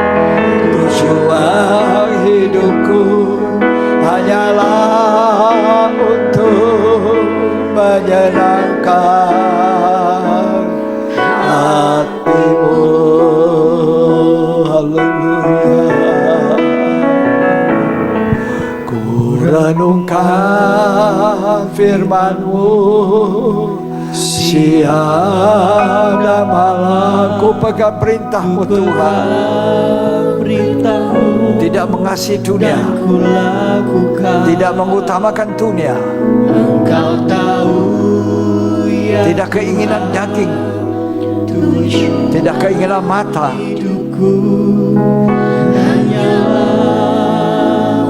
tujuan hidupku hanyalah untuk menyenangkan hati-Mu. Haleluya. Ku renungkan firman-Mu siang dan malam, ku pegang perintah-Mu Tuhan. Tidak mengasihi dunia, tidak mengutamakan dunia. Engkau tahu ya, tidak keinginan daging, tidak keinginan mata,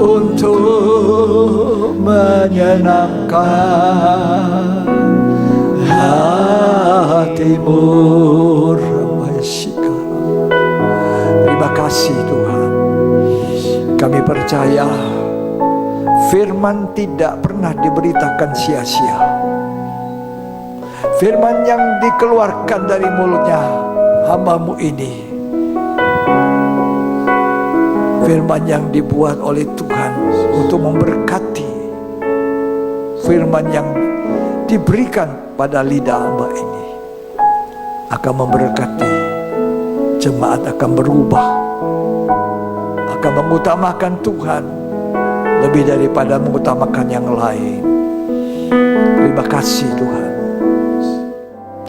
untuk menyenangkan hati-Mu. Terima kasih Tuhan. Kami percaya firman tidak pernah diberitakan sia-sia. Firman yang dikeluarkan dari mulutnya hamba-Mu ini, firman yang dibuat oleh Tuhan untuk memberkati, firman yang diberikan pada lidah hamba ini akan memberkati jemaat, akan berubah, akan mengutamakan Tuhan lebih daripada mengutamakan yang lain. Terima kasih Tuhan.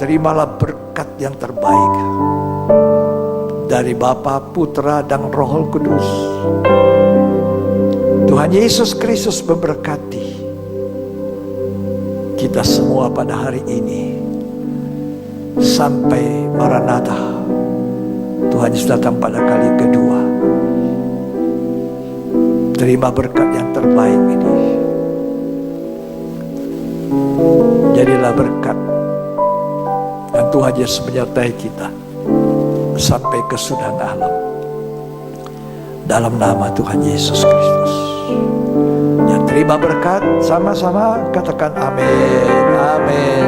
Terimalah berkat yang terbaik dari Bapa, Putra, dan Roh Kudus. Tuhan Yesus Kristus memberkati kita semua pada hari ini. sampai Maranatha. Tuhan Yesus datang pada kali kedua. Terima berkat yang terbaik ini. Jadilah berkat, dan Tuhan Yesus menyertai kita sampai kesudahan alam. Dalam nama Tuhan Yesus Kristus. Ya, terima berkat, sama-sama katakan amin, amin, amin.